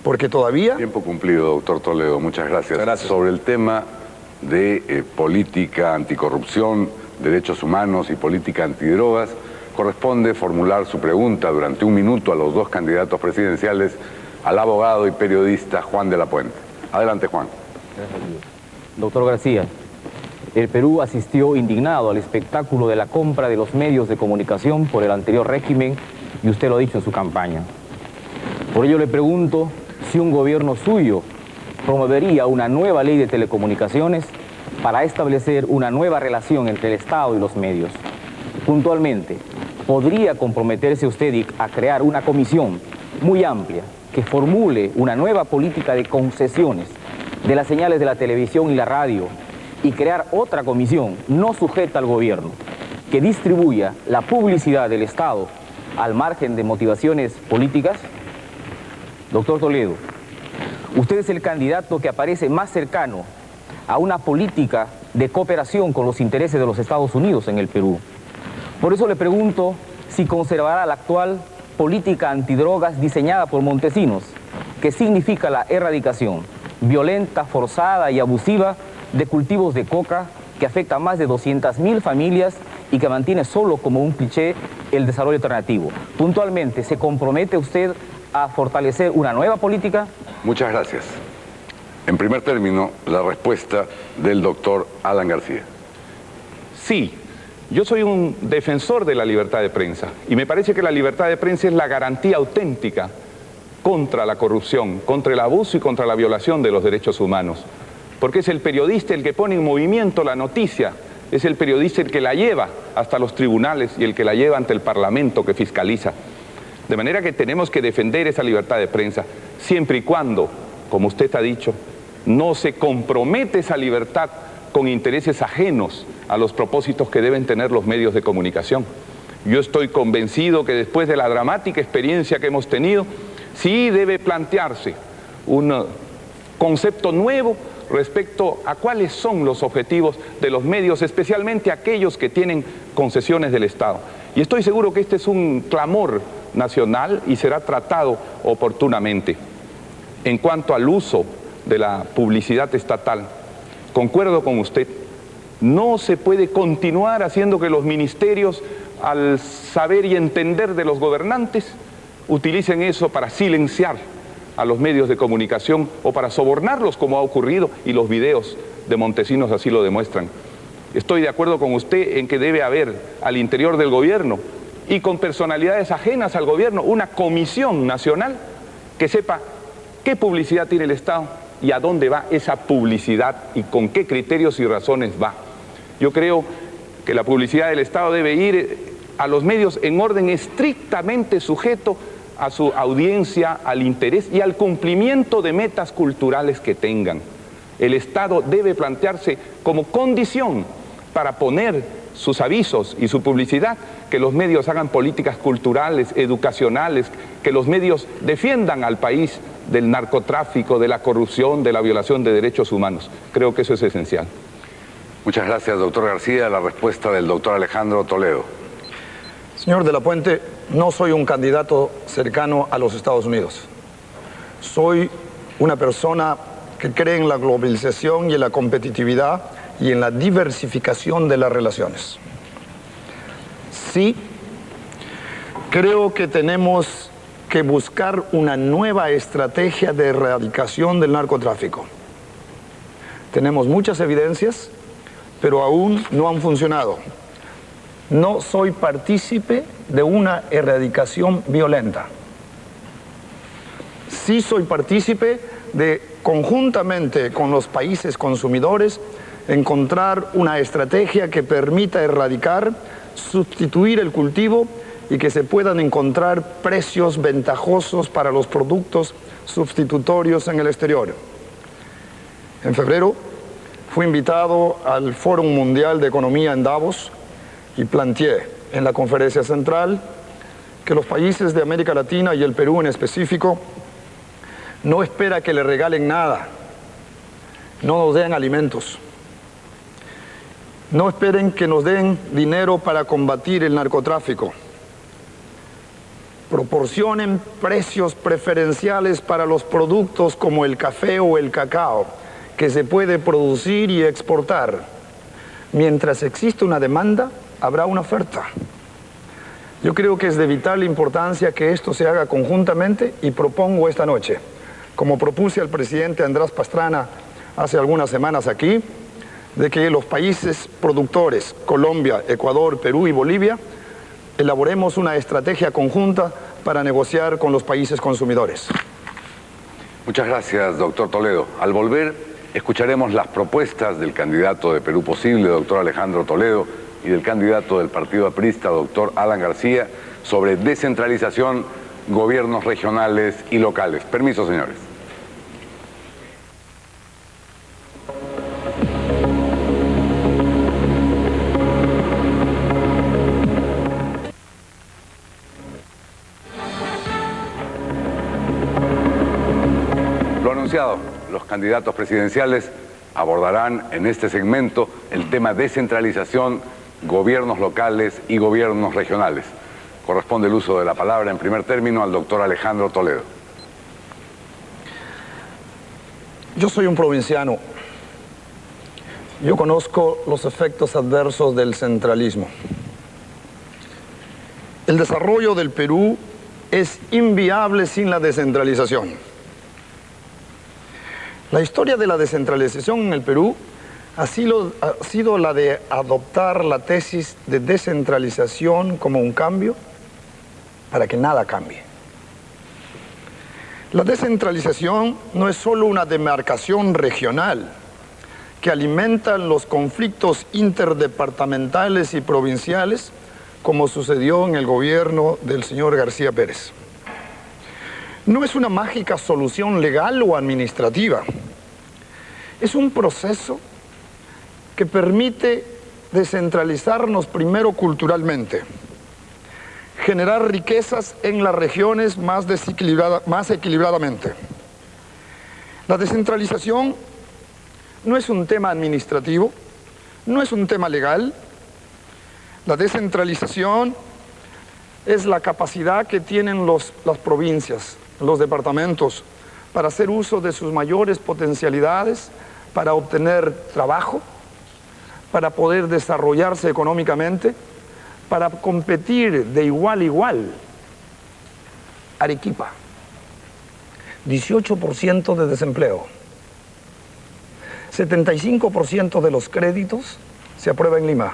porque todavía... Tiempo cumplido, doctor Toledo, muchas gracias. Gracias. Sobre el tema de política anticorrupción, derechos humanos y política antidrogas, corresponde formular su pregunta durante 1 minuto a los 2 candidatos presidenciales, al abogado y periodista Juan de la Puente. Adelante, Juan. Doctor García, el Perú asistió indignado al espectáculo de la compra de los medios de comunicación por el anterior régimen, y usted lo ha dicho en su campaña. Por ello le pregunto si un gobierno suyo promovería una nueva ley de telecomunicaciones para establecer una nueva relación entre el Estado y los medios. Puntualmente, ¿podría comprometerse usted a crear una comisión muy amplia que formule una nueva política de concesiones de las señales de la televisión y la radio y crear otra comisión no sujeta al gobierno que distribuya la publicidad del Estado al margen de motivaciones políticas? Doctor Toledo, usted es el candidato que aparece más cercano a una política de cooperación con los intereses de los Estados Unidos en el Perú. Por eso le pregunto si conservará la actual política antidrogas diseñada por Montesinos, que significa la erradicación violenta, forzada y abusiva de cultivos de coca que afecta a más de 200.000 familias y que mantiene solo como un cliché el desarrollo alternativo. Puntualmente, ¿se compromete usted a fortalecer una nueva política? Muchas gracias. En primer término, la respuesta del doctor Alan García. Sí, yo soy un defensor de la libertad de prensa y me parece que la libertad de prensa es la garantía auténtica contra la corrupción, contra el abuso y contra la violación de los derechos humanos. Porque es el periodista el que pone en movimiento la noticia, es el periodista el que la lleva hasta los tribunales y el que la lleva ante el Parlamento que fiscaliza. De manera que tenemos que defender esa libertad de prensa, siempre y cuando, como usted ha dicho, no se compromete esa libertad con intereses ajenos a los propósitos que deben tener los medios de comunicación. Yo estoy convencido que después de la dramática experiencia que hemos tenido, sí debe plantearse un concepto nuevo respecto a cuáles son los objetivos de los medios, especialmente aquellos que tienen concesiones del Estado. Y estoy seguro que este es un clamor nacional y será tratado oportunamente. En cuanto al uso de la publicidad estatal, concuerdo con usted, no se puede continuar haciendo que los ministerios, al saber y entender de los gobernantes, utilicen eso para silenciar a los medios de comunicación o para sobornarlos, como ha ocurrido, y los videos de Montesinos así lo demuestran. Estoy de acuerdo con usted en que debe haber al interior del gobierno y con personalidades ajenas al gobierno una comisión nacional que sepa qué publicidad tiene el Estado y a dónde va esa publicidad y con qué criterios y razones va. Yo creo que la publicidad del Estado debe ir a los medios en orden estrictamente sujeto a su audiencia, al interés y al cumplimiento de metas culturales que tengan. El Estado debe plantearse como condición para poner sus avisos y su publicidad, que los medios hagan políticas culturales, educacionales, que los medios defiendan al país del narcotráfico, de la corrupción, de la violación de derechos humanos. Creo que eso es esencial. Muchas gracias, doctor García. La respuesta del doctor Alejandro Toledo. Señor de la Puente, no soy un candidato cercano a los Estados Unidos. Soy una persona que cree en la globalización y en la competitividad y en la diversificación de las relaciones. Sí, creo que tenemos que buscar una nueva estrategia de erradicación del narcotráfico. Tenemos muchas evidencias, pero aún no han funcionado. No soy partícipe de una erradicación violenta. Sí soy partícipe de, conjuntamente con los países consumidores, encontrar una estrategia que permita erradicar, sustituir el cultivo y que se puedan encontrar precios ventajosos para los productos sustitutorios en el exterior. En febrero fui invitado al Foro Mundial de Economía en Davos y planteé en la conferencia central que los países de América Latina y el Perú en específico no espera que le regalen nada, no nos den alimentos. No esperen que nos den dinero para combatir el narcotráfico. Proporcionen precios preferenciales para los productos como el café o el cacao, que se puede producir y exportar. Mientras existe una demanda, habrá una oferta. Yo creo que es de vital importancia que esto se haga conjuntamente y propongo esta noche, como propuse al presidente Andrés Pastrana hace algunas semanas aquí, de que los países productores, Colombia, Ecuador, Perú y Bolivia, elaboremos una estrategia conjunta para negociar con los países consumidores. Muchas gracias, doctor Toledo. Al volver, escucharemos las propuestas del candidato de Perú Posible, doctor Alejandro Toledo, y del candidato del Partido Aprista, doctor Alan García, sobre descentralización, gobiernos regionales y locales. Permiso, señores. Los candidatos presidenciales abordarán en este segmento el tema descentralización, gobiernos locales y gobiernos regionales. Corresponde el uso de la palabra en primer término al doctor Alejandro Toledo. Yo soy un provinciano. Yo conozco los efectos adversos del centralismo. El desarrollo del Perú es inviable sin la descentralización. La historia de la descentralización en el Perú ha sido la de adoptar la tesis de descentralización como un cambio para que nada cambie. La descentralización no es solo una demarcación regional que alimenta los conflictos interdepartamentales y provinciales, como sucedió en el gobierno del señor García Pérez. No es una mágica solución legal o administrativa. Es un proceso que permite descentralizarnos primero culturalmente, generar riquezas en las regiones más equilibradamente. La descentralización no es un tema administrativo, no es un tema legal. La descentralización es la capacidad que tienen las provincias, los departamentos, para hacer uso de sus mayores potencialidades, para obtener trabajo, para poder desarrollarse económicamente, para competir de igual a igual. Arequipa, 18% de desempleo, 75% de los créditos se aprueba en Lima,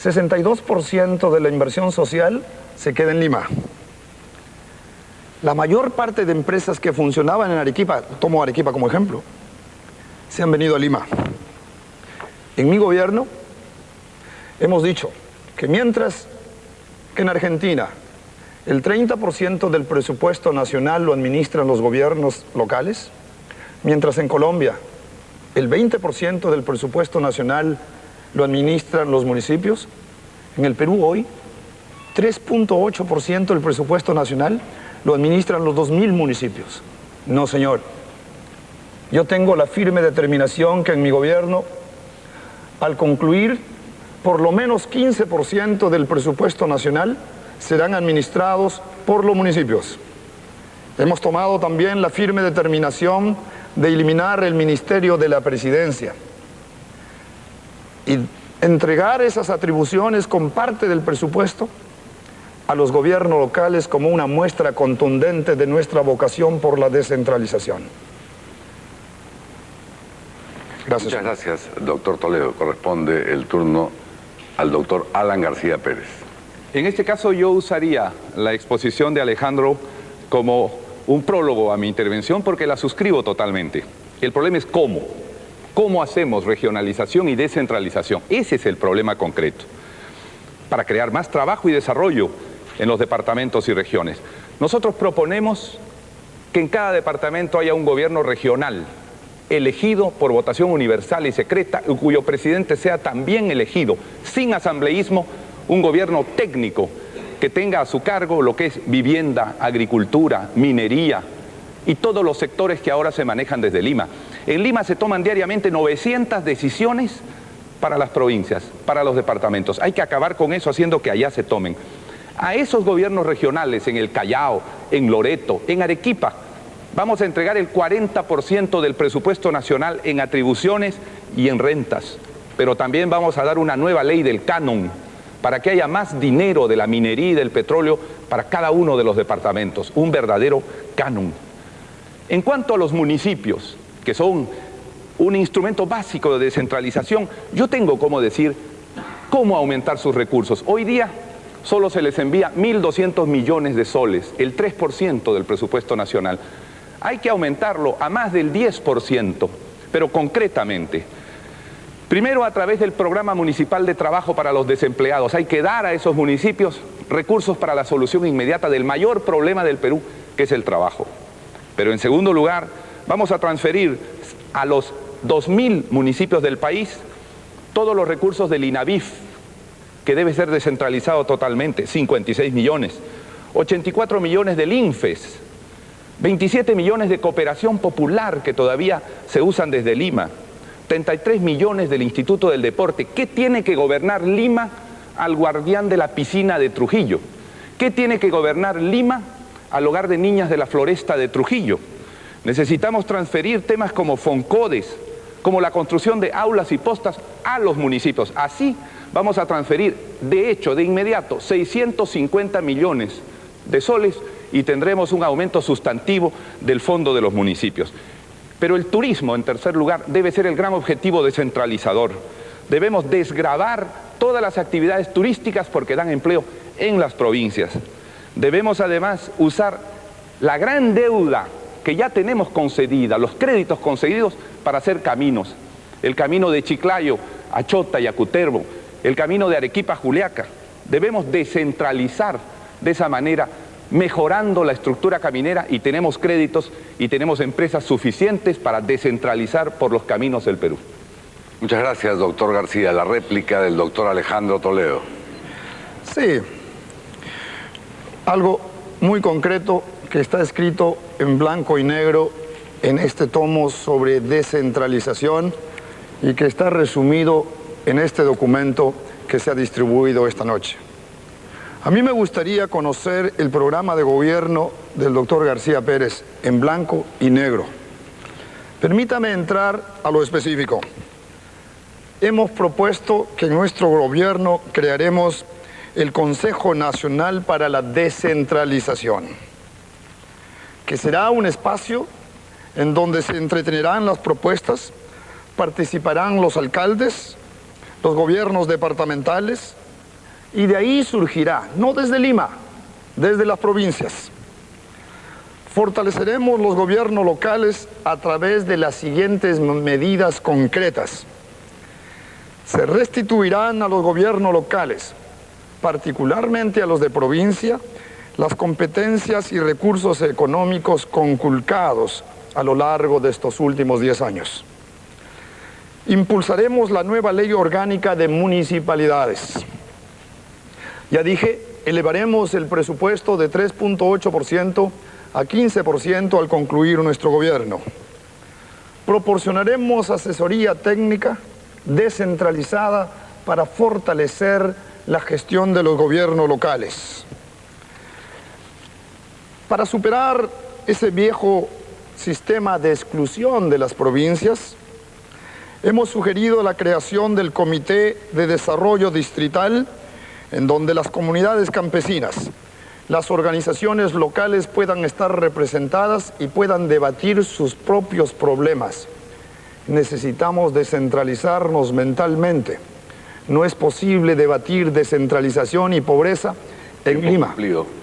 62% de la inversión social se queda en Lima. La mayor parte de empresas que funcionaban en Arequipa, tomo Arequipa como ejemplo, se han venido a Lima. En mi gobierno hemos dicho que mientras que en Argentina el 30% del presupuesto nacional lo administran los gobiernos locales, mientras en Colombia el 20% del presupuesto nacional lo administran los municipios. En el Perú hoy, 3.8% del presupuesto nacional lo administran los 2.000 municipios. No, señor. Yo tengo la firme determinación que en mi gobierno, al concluir, por lo menos 15% del presupuesto nacional serán administrados por los municipios. Hemos tomado también la firme determinación de eliminar el Ministerio de la Presidencia y entregar esas atribuciones con parte del presupuesto a los gobiernos locales como una muestra contundente de nuestra vocación por la descentralización. Gracias. Muchas gracias, doctor Toledo. Corresponde el turno al doctor Alan García Pérez. En este caso yo usaría la exposición de Alejandro como un prólogo a mi intervención porque la suscribo totalmente. El problema es cómo. ¿Cómo hacemos regionalización y descentralización? Ese es el problema concreto. Para crear más trabajo y desarrollo en los departamentos y regiones. Nosotros proponemos que en cada departamento haya un gobierno regional elegido por votación universal y secreta, y cuyo presidente sea también elegido, sin asambleísmo, un gobierno técnico que tenga a su cargo lo que es vivienda, agricultura, minería y todos los sectores que ahora se manejan desde Lima. En Lima se toman diariamente 900 decisiones para las provincias, para los departamentos. Hay que acabar con eso haciendo que allá se tomen. A esos gobiernos regionales, en el Callao, en Loreto, en Arequipa, vamos a entregar el 40% del presupuesto nacional en atribuciones y en rentas. Pero también vamos a dar una nueva ley del canon para que haya más dinero de la minería y del petróleo para cada uno de los departamentos. Un verdadero canon. En cuanto a los municipios, que son un instrumento básico de descentralización, yo tengo cómo decir cómo aumentar sus recursos. Hoy día solo se les envía 1.200 millones de soles, el 3% del presupuesto nacional. Hay que aumentarlo a más del 10%, pero concretamente. Primero, a través del Programa Municipal de Trabajo para los Desempleados. Hay que dar a esos municipios recursos para la solución inmediata del mayor problema del Perú, que es el trabajo. Pero en segundo lugar, vamos a transferir a los 2.000 municipios del país todos los recursos del INAVIF, que debe ser descentralizado totalmente, 56 millones, 84 millones del INFES, 27 millones de cooperación popular que todavía se usan desde Lima, 33 millones del Instituto del Deporte. ¿Qué tiene que gobernar Lima al guardián de la piscina de Trujillo? ¿Qué tiene que gobernar Lima al hogar de niñas de la floresta de Trujillo? Necesitamos transferir temas como Foncodes, como la construcción de aulas y postas a los municipios. Así vamos a transferir, de hecho, de inmediato, 650 millones de soles y tendremos un aumento sustantivo del fondo de los municipios. Pero el turismo, en tercer lugar, debe ser el gran objetivo descentralizador. Debemos desgravar todas las actividades turísticas porque dan empleo en las provincias. Debemos además usar la gran deuda que ya tenemos concedida, los créditos concedidos para hacer caminos. El camino de Chiclayo a Chota y a Cutervo, el camino de Arequipa a Juliaca. Debemos descentralizar de esa manera, mejorando la estructura caminera, y tenemos créditos y tenemos empresas suficientes para descentralizar por los caminos del Perú. Muchas gracias, doctor García. La réplica del doctor Alejandro Toledo. Sí, algo muy concreto que está escrito en blanco y negro en este tomo sobre descentralización y que está resumido en este documento que se ha distribuido esta noche. A mí me gustaría conocer el programa de gobierno del doctor García Pérez en blanco y negro. Permítame entrar a lo específico. Hemos propuesto que en nuestro gobierno crearemos el Consejo Nacional para la Descentralización, que será un espacio en donde se entretenerán las propuestas, participarán los alcaldes, los gobiernos departamentales, y de ahí surgirá, no desde Lima, desde las provincias. Fortaleceremos los gobiernos locales a través de las siguientes medidas concretas. Se restituirán a los gobiernos locales, particularmente a los de provincia, las competencias y recursos económicos conculcados a lo largo de estos últimos 10 años. Impulsaremos la nueva ley orgánica de municipalidades. Ya dije, elevaremos el presupuesto de 3.8% a 15% al concluir nuestro gobierno. Proporcionaremos asesoría técnica descentralizada para fortalecer la gestión de los gobiernos locales. Para superar ese viejo sistema de exclusión de las provincias, hemos sugerido la creación del Comité de Desarrollo Distrital, en donde las comunidades campesinas, las organizaciones locales puedan estar representadas y puedan debatir sus propios problemas. Necesitamos descentralizarnos mentalmente. No es posible debatir descentralización y pobreza en Lima.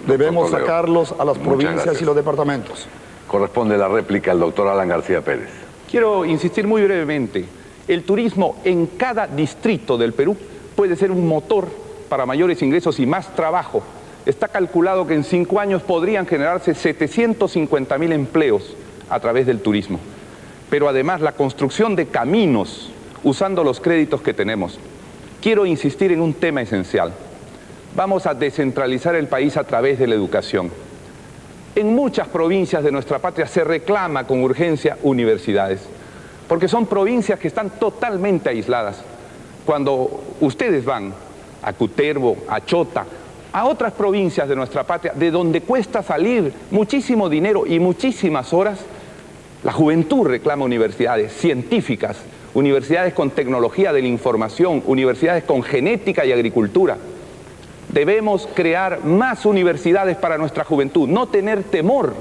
Debemos sacarlos a las provincias y los departamentos. Corresponde la réplica al doctor Alan García Pérez. Quiero insistir muy brevemente. El turismo en cada distrito del Perú puede ser un motor para mayores ingresos y más trabajo. Está calculado que en 5 años podrían generarse 750.000 empleos a través del turismo. Pero además la construcción de caminos usando los créditos que tenemos. Quiero insistir en un tema esencial. Vamos a descentralizar el país a través de la educación. En muchas provincias de nuestra patria se reclama con urgencia universidades, porque son provincias que están totalmente aisladas. Cuando ustedes van a Cutervo, a Chota, a otras provincias de nuestra patria, de donde cuesta salir muchísimo dinero y muchísimas horas, la juventud reclama universidades científicas, universidades con tecnología de la información, universidades con genética y agricultura. Debemos crear más universidades para nuestra juventud, no tener temor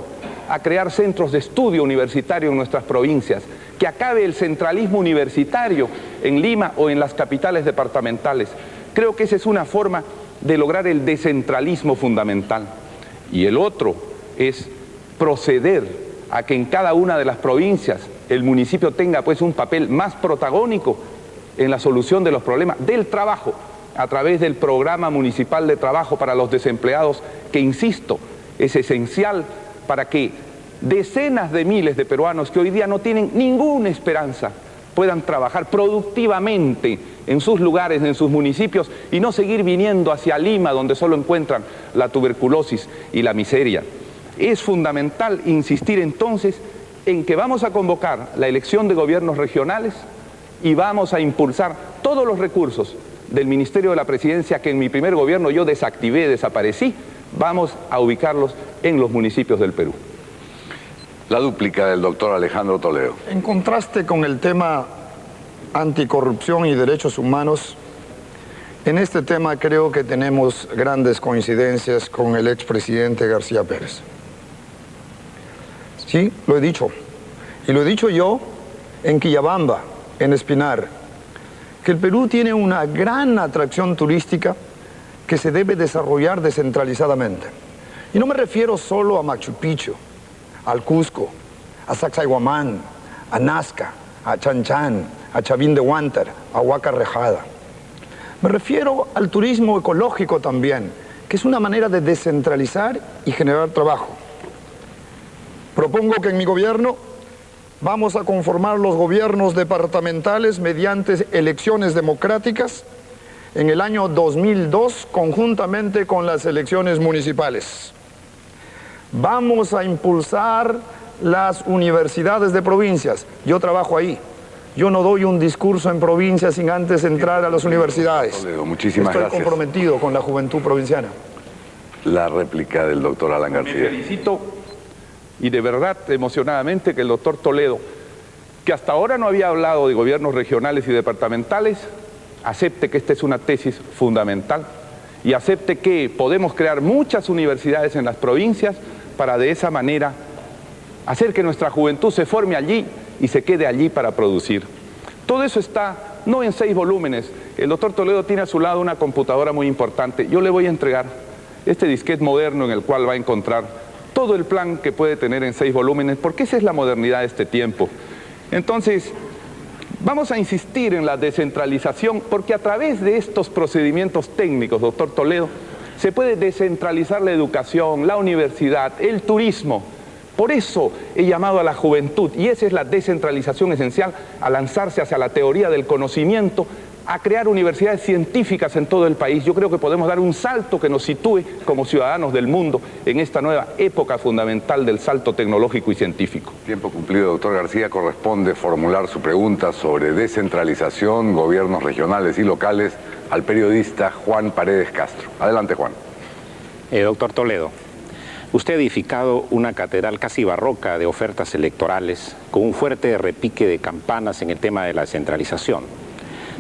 a crear centros de estudio universitario en nuestras provincias, que acabe el centralismo universitario en Lima o en las capitales departamentales. Creo que esa es una forma de lograr el descentralismo fundamental. Y el otro es proceder a que en cada una de las provincias el municipio tenga pues un papel más protagónico en la solución de los problemas del trabajo, a través del programa municipal de trabajo para los desempleados, que insisto, es esencial para que decenas de miles de peruanos que hoy día no tienen ninguna esperanza puedan trabajar productivamente en sus lugares, en sus municipios, y no seguir viniendo hacia Lima, donde solo encuentran la tuberculosis y la miseria. Es fundamental insistir entonces en que vamos a convocar la elección de gobiernos regionales y vamos a impulsar todos los recursos del Ministerio de la Presidencia que en mi primer gobierno yo desactivé, desaparecí, vamos a ubicarlos en los municipios del Perú. La dúplica del doctor Alejandro Toledo. En contraste con el tema anticorrupción y derechos humanos, en este tema creo que tenemos grandes coincidencias con el expresidente García Pérez. Sí, lo he dicho. Y lo he dicho yo en Quillabamba, en Espinar, que el Perú tiene una gran atracción turística que se debe desarrollar descentralizadamente. Y no me refiero solo a Machu Picchu, al Cusco, a Sacsayhuamán, a Nazca, a Chan Chan, a Chavín de Huántar, a Huaca Rejada. Me refiero al turismo ecológico también, que es una manera de descentralizar y generar trabajo. Propongo que en mi gobierno vamos a conformar los gobiernos departamentales mediante elecciones democráticas en el año 2002, conjuntamente con las elecciones municipales. Vamos a impulsar las universidades de provincias. Yo trabajo ahí. Yo no doy un discurso en provincia sin antes entrar a las universidades. Muchísimas gracias. Estoy comprometido con la juventud provinciana. La réplica del doctor Alan García. Me felicito y de verdad emocionadamente que el doctor Toledo, que hasta ahora no había hablado de gobiernos regionales y departamentales, acepte que esta es una tesis fundamental y acepte que podemos crear muchas universidades en las provincias para de esa manera hacer que nuestra juventud se forme allí y se quede allí para producir. Todo eso está no en 6 volúmenes. El doctor Toledo tiene a su lado una computadora muy importante. Yo le voy a entregar este disquete moderno en el cual va a encontrar todo el plan que puede tener en 6 volúmenes, porque esa es la modernidad de este tiempo. Entonces, vamos a insistir en la descentralización, porque a través de estos procedimientos técnicos, doctor Toledo, se puede descentralizar la educación, la universidad, el turismo, Por eso he llamado a la juventud, y esa es la descentralización esencial, a lanzarse hacia la teoría del conocimiento, a crear universidades científicas en todo el país. Yo creo que podemos dar un salto que nos sitúe como ciudadanos del mundo en esta nueva época fundamental del salto tecnológico y científico. Tiempo cumplido, doctor García. Corresponde formular su pregunta sobre descentralización, gobiernos regionales y locales al periodista Juan Paredes Castro. Adelante, Juan. Doctor Toledo, usted ha edificado una catedral casi barroca de ofertas electorales con un fuerte repique de campanas en el tema de la descentralización.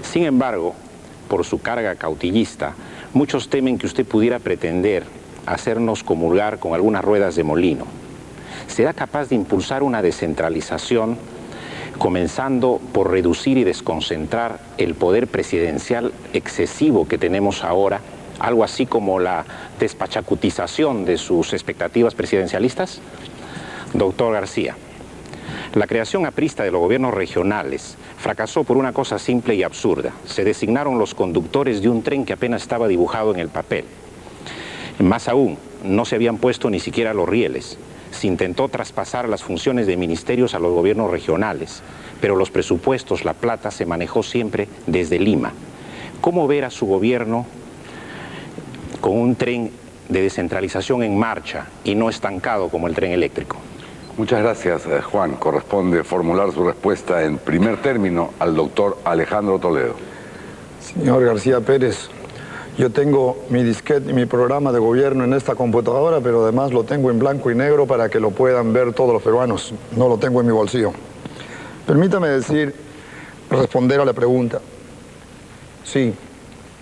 Sin embargo, por su carga cautillista, muchos temen que usted pudiera pretender hacernos comulgar con algunas ruedas de molino. ¿Será capaz de impulsar una descentralización comenzando por reducir y desconcentrar el poder presidencial excesivo que tenemos ahora, algo así como la despachacutización de sus expectativas presidencialistas? Doctor García, la creación aprista de los gobiernos regionales fracasó por una cosa simple y absurda. Se designaron los conductores de un tren que apenas estaba dibujado en el papel. Más aún, no se habían puesto ni siquiera los rieles. Se intentó traspasar las funciones de ministerios a los gobiernos regionales, pero los presupuestos, la plata, se manejó siempre desde Lima. ¿Cómo ver a su gobierno con un tren de descentralización en marcha y no estancado como el tren eléctrico? Muchas gracias, Juan. Corresponde formular su respuesta en primer término al doctor Alejandro Toledo. Señor García Pérez, yo tengo mi disquete y mi programa de gobierno en esta computadora, pero además lo tengo en blanco y negro para que lo puedan ver todos los peruanos. No lo tengo en mi bolsillo. Permítame responder a la pregunta. Sí,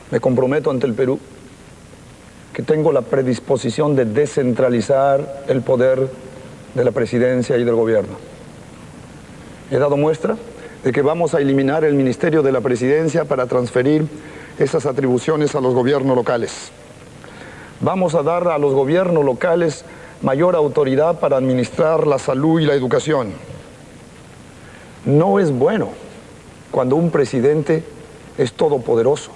me comprometo ante el Perú que tengo la predisposición de descentralizar el poder de la presidencia y del gobierno. He dado muestra de que vamos a eliminar el Ministerio de la Presidencia para transferir esas atribuciones a los gobiernos locales. Vamos a dar a los gobiernos locales mayor autoridad para administrar la salud y la educación. No es bueno cuando un presidente es todopoderoso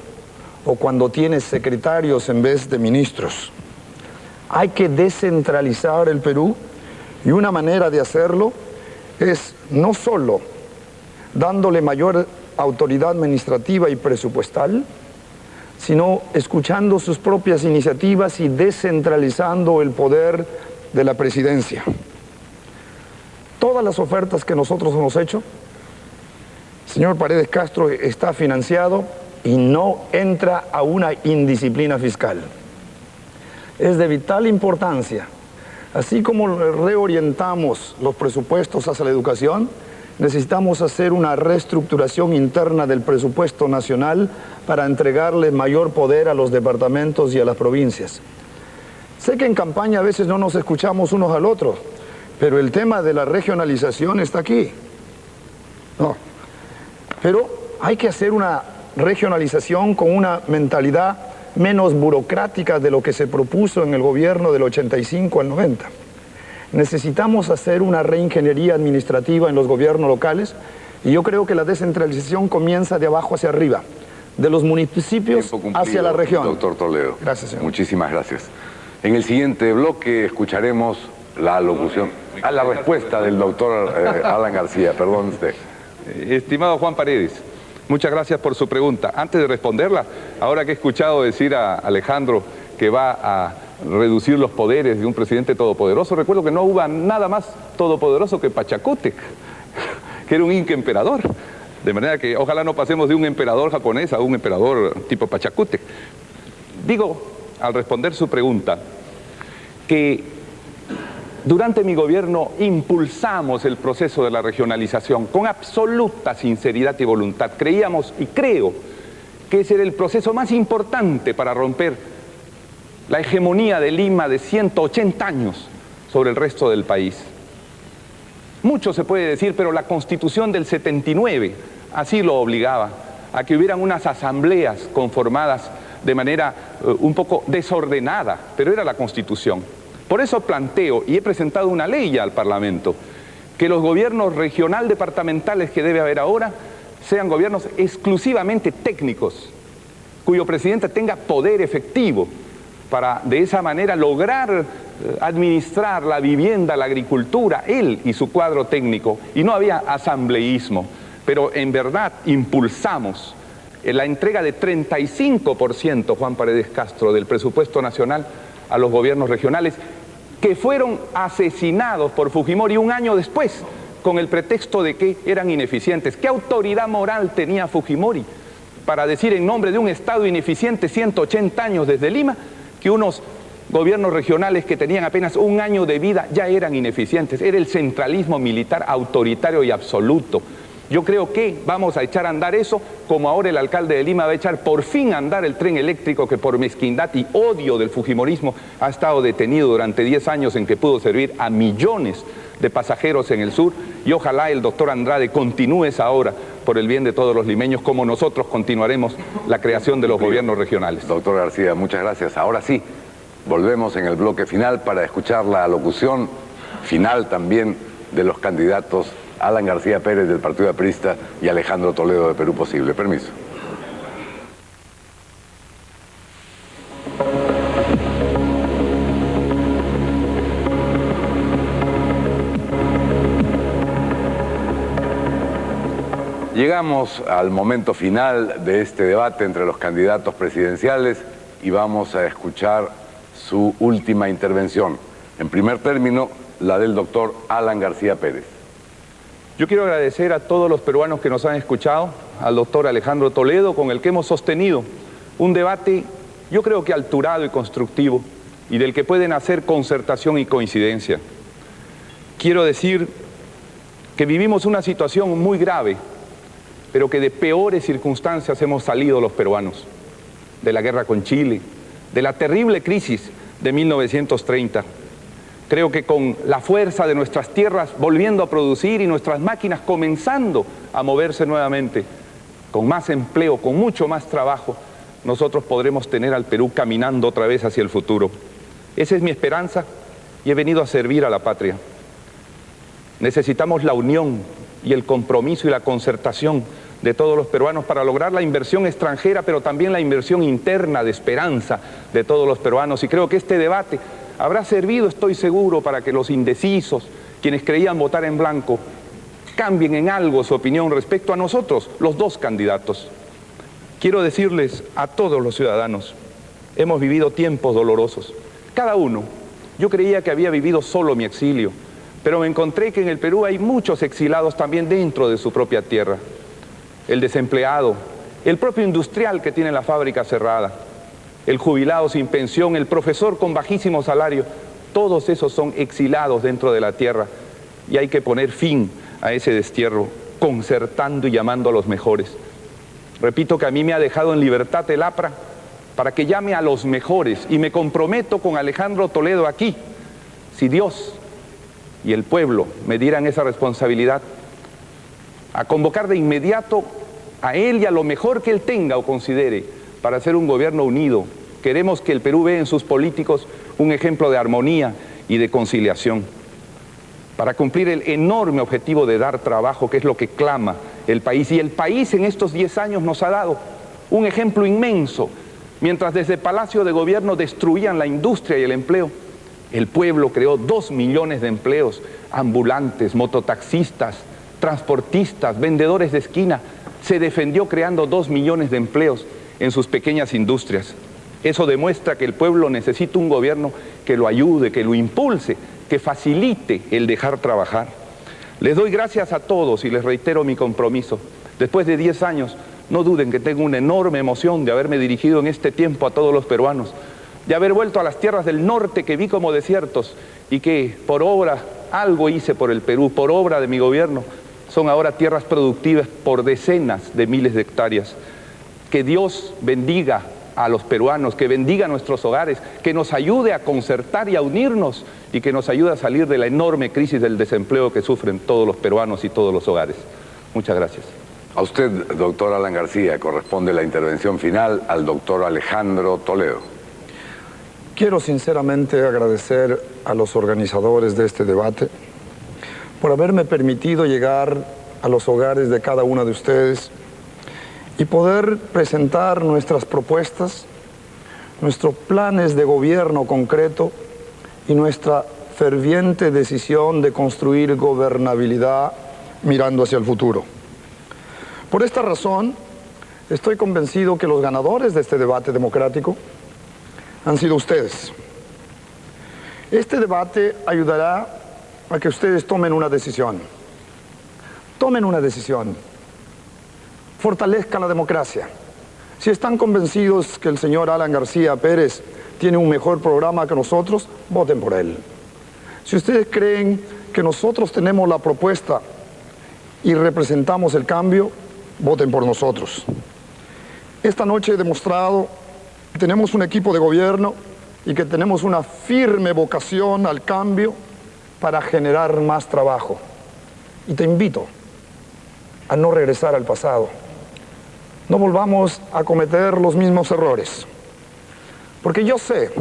o cuando tiene secretarios en vez de ministros. Hay que descentralizar el Perú. Y una manera de hacerlo es no solo dándole mayor autoridad administrativa y presupuestal, sino escuchando sus propias iniciativas y descentralizando el poder de la presidencia. Todas las ofertas que nosotros hemos hecho, señor Paredes Castro, está financiado y no entra a una indisciplina fiscal. Es de vital importancia. Así como reorientamos los presupuestos hacia la educación, necesitamos hacer una reestructuración interna del presupuesto nacional para entregarle mayor poder a los departamentos y a las provincias. Sé que en campaña a veces no nos escuchamos unos al otro, pero el tema de la regionalización está aquí. No. Pero hay que hacer una regionalización con una mentalidad menos burocrática de lo que se propuso en el gobierno del 85 al 90. Necesitamos hacer una reingeniería administrativa en los gobiernos locales y yo creo que la descentralización comienza de abajo hacia arriba, de los municipios hacia la región. Doctor Toledo. Gracias, señor. Muchísimas gracias. En el siguiente bloque escucharemos la alocución, la respuesta del doctor Alan García. Perdón usted. Estimado Juan Paredes, muchas gracias por su pregunta. Antes de responderla, ahora que he escuchado decir a Alejandro que va a reducir los poderes de un presidente todopoderoso, recuerdo que no hubo nada más todopoderoso que Pachacútec, que era un inca emperador. De manera que ojalá no pasemos de un emperador japonés a un emperador tipo Pachacútec. Digo, al responder su pregunta, que durante mi gobierno impulsamos el proceso de la regionalización con absoluta sinceridad y voluntad. Creíamos y creo que ese era el proceso más importante para romper la hegemonía de Lima de 180 años sobre el resto del país. Mucho se puede decir, pero la Constitución del 79 así lo obligaba, a que hubieran unas asambleas conformadas de manera un poco desordenada, pero era la Constitución. Por eso planteo, y he presentado una ley ya al Parlamento, que los gobiernos regional departamentales que debe haber ahora sean gobiernos exclusivamente técnicos, cuyo presidente tenga poder efectivo para de esa manera lograr administrar la vivienda, la agricultura, él y su cuadro técnico, y no había asambleísmo, pero en verdad impulsamos la entrega de 35%, Juan Paredes Castro, del presupuesto nacional a los gobiernos regionales, que fueron asesinados por Fujimori un año después, con el pretexto de que eran ineficientes. ¿Qué autoridad moral tenía Fujimori para decir en nombre de un Estado ineficiente 180 años desde Lima que unos gobiernos regionales que tenían apenas un año de vida ya eran ineficientes? Era el centralismo militar autoritario y absoluto. Yo creo que vamos a echar a andar eso, como ahora el alcalde de Lima va a echar por fin a andar el tren eléctrico que por mezquindad y odio del fujimorismo ha estado detenido durante 10 años, en que pudo servir a millones de pasajeros en el sur, y ojalá el doctor Andrade continúe esa obra por el bien de todos los limeños, como nosotros continuaremos la creación de los gobiernos regionales. Doctor García, muchas gracias. Ahora sí, volvemos en el bloque final para escuchar la alocución final también de los candidatos Alan García Pérez del Partido Aprista y Alejandro Toledo de Perú Posible. Permiso. Llegamos al momento final de este debate entre los candidatos presidenciales y vamos a escuchar su última intervención. En primer término, la del doctor Alan García Pérez. Yo quiero agradecer a todos los peruanos que nos han escuchado, al doctor Alejandro Toledo, con el que hemos sostenido un debate, yo creo que alturado y constructivo, y del que pueden hacer concertación y coincidencia. Quiero decir que vivimos una situación muy grave, pero que de peores circunstancias hemos salido los peruanos, de la guerra con Chile, de la terrible crisis de 1930. Creo que con la fuerza de nuestras tierras volviendo a producir y nuestras máquinas comenzando a moverse nuevamente, con más empleo, con mucho más trabajo, nosotros podremos tener al Perú caminando otra vez hacia el futuro. Esa es mi esperanza y he venido a servir a la patria. Necesitamos la unión y el compromiso y la concertación de todos los peruanos para lograr la inversión extranjera, pero también la inversión interna de esperanza de todos los peruanos. Y creo que este debate habrá servido, estoy seguro, para que los indecisos, quienes creían votar en blanco, cambien en algo su opinión respecto a nosotros, los dos candidatos. Quiero decirles a todos los ciudadanos, hemos vivido tiempos dolorosos. Cada uno, yo creía que había vivido solo mi exilio, pero me encontré que en el Perú hay muchos exilados también dentro de su propia tierra. El desempleado, el propio industrial que tiene la fábrica cerrada, el jubilado sin pensión, el profesor con bajísimo salario, todos esos son exilados dentro de la tierra y hay que poner fin a ese destierro, concertando y llamando a los mejores. Repito que a mí me ha dejado en libertad el APRA para que llame a los mejores y me comprometo con Alejandro Toledo aquí, si Dios y el pueblo me dieran esa responsabilidad, a convocar de inmediato a él y a lo mejor que él tenga o considere para hacer un gobierno unido. Queremos que el Perú vea en sus políticos un ejemplo de armonía y de conciliación, para cumplir el enorme objetivo de dar trabajo, que es lo que clama el país. Y el país en estos 10 años nos ha dado un ejemplo inmenso. Mientras desde Palacio de Gobierno destruían la industria y el empleo, el pueblo creó 2 millones de empleos, ambulantes, mototaxistas, transportistas, vendedores de esquina. Se defendió creando 2 millones de empleos en sus pequeñas industrias. Eso demuestra que el pueblo necesita un gobierno que lo ayude, que lo impulse, que facilite el dejar trabajar. Les doy gracias a todos y les reitero mi compromiso. Después de 10 años, no duden que tengo una enorme emoción de haberme dirigido en este tiempo a todos los peruanos, de haber vuelto a las tierras del norte que vi como desiertos y que por obra, algo hice por el Perú, por obra de mi gobierno, son ahora tierras productivas por decenas de miles de hectáreas. Que Dios bendiga a los peruanos, que bendiga nuestros hogares, que nos ayude a concertar y a unirnos y que nos ayude a salir de la enorme crisis del desempleo que sufren todos los peruanos y todos los hogares. Muchas gracias. A usted, doctor Alan García, corresponde la intervención final al doctor Alejandro Toledo. Quiero sinceramente agradecer a los organizadores de este debate por haberme permitido llegar a los hogares de cada uno de ustedes y poder presentar nuestras propuestas, nuestros planes de gobierno concreto y nuestra ferviente decisión de construir gobernabilidad mirando hacia el futuro. Por esta razón, estoy convencido que los ganadores de este debate democrático han sido ustedes. Este debate ayudará a que ustedes tomen una decisión. Tomen una decisión. Fortalezcan la democracia. Si están convencidos que el señor Alan García Pérez tiene un mejor programa que nosotros, voten por él. Si ustedes creen que nosotros tenemos la propuesta y representamos el cambio, voten por nosotros. Esta noche he demostrado que tenemos un equipo de gobierno y que tenemos una firme vocación al cambio para generar más trabajo. Y te invito a no regresar al pasado. No volvamos a cometer los mismos errores. Porque yo sé,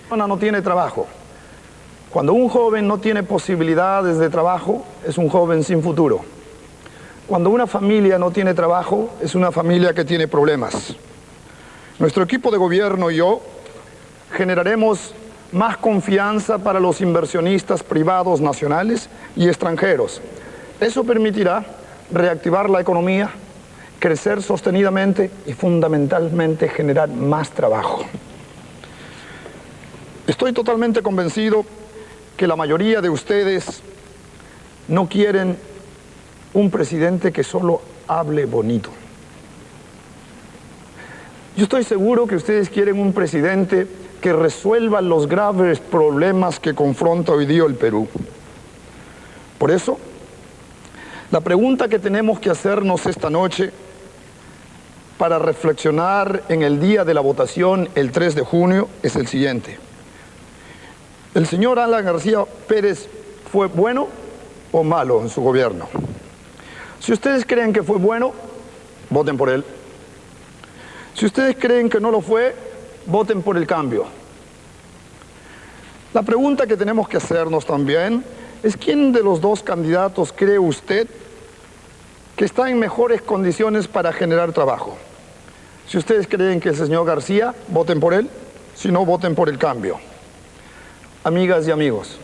cuando no tiene trabajo. Cuando un joven no tiene posibilidades de trabajo, es un joven sin futuro. Cuando una familia no tiene trabajo, es una familia que tiene problemas. Nuestro equipo de gobierno y yo generaremos más confianza para los inversionistas privados nacionales y extranjeros. Eso permitirá reactivar la economía, crecer sostenidamente y fundamentalmente generar más trabajo. Estoy totalmente convencido que la mayoría de ustedes no quieren un presidente que solo hable bonito. Yo estoy seguro que ustedes quieren un presidente que resuelva los graves problemas que confronta hoy día el Perú. Por eso, la pregunta que tenemos que hacernos esta noche para reflexionar en el día de la votación, el 3 de junio, es el siguiente. ¿El señor Alan García Pérez fue bueno o malo en su gobierno? Si ustedes creen que fue bueno, voten por él. Si ustedes creen que no lo fue, voten por el cambio. La pregunta que tenemos que hacernos también es ¿quién de los dos candidatos cree usted que está en mejores condiciones para generar trabajo? Si ustedes creen que es el señor García, voten por él. Si no, voten por el cambio. Amigas y amigos,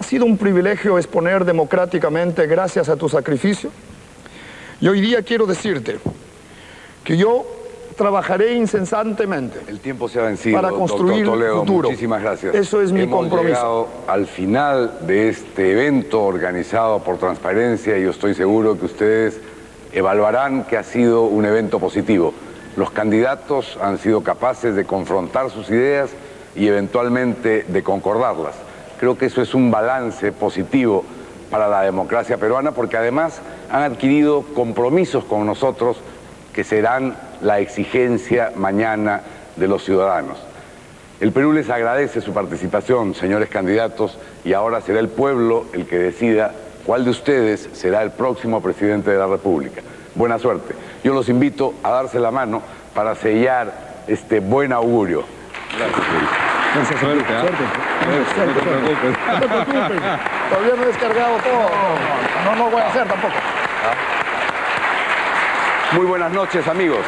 ha sido un privilegio exponer democráticamente gracias a tu sacrificio. Y hoy día quiero decirte que yo trabajaré incesantemente. El tiempo se ha vencido, para construir doctor Toledo, futuro. muchísimas gracias. Eso es mi compromiso. Hemos llegado al final de este evento organizado por Transparencia y yo estoy seguro que ustedes evaluarán que ha sido un evento positivo. Los candidatos han sido capaces de confrontar sus ideas y eventualmente de concordarlas. Creo que eso es un balance positivo para la democracia peruana porque además han adquirido compromisos con nosotros que serán la exigencia mañana de los ciudadanos. El Perú les agradece su participación, señores candidatos, y ahora será el pueblo el que decida cuál de ustedes será el próximo presidente de la República. Buena suerte. Yo los invito a darse la mano para sellar este buen augurio. Gracias, Perú. Mucha suerte, ¿eh? Suerte. No te preocupes. No te preocupes. Todavía no he descargado todo. No voy a hacer tampoco. Muy buenas noches, amigos.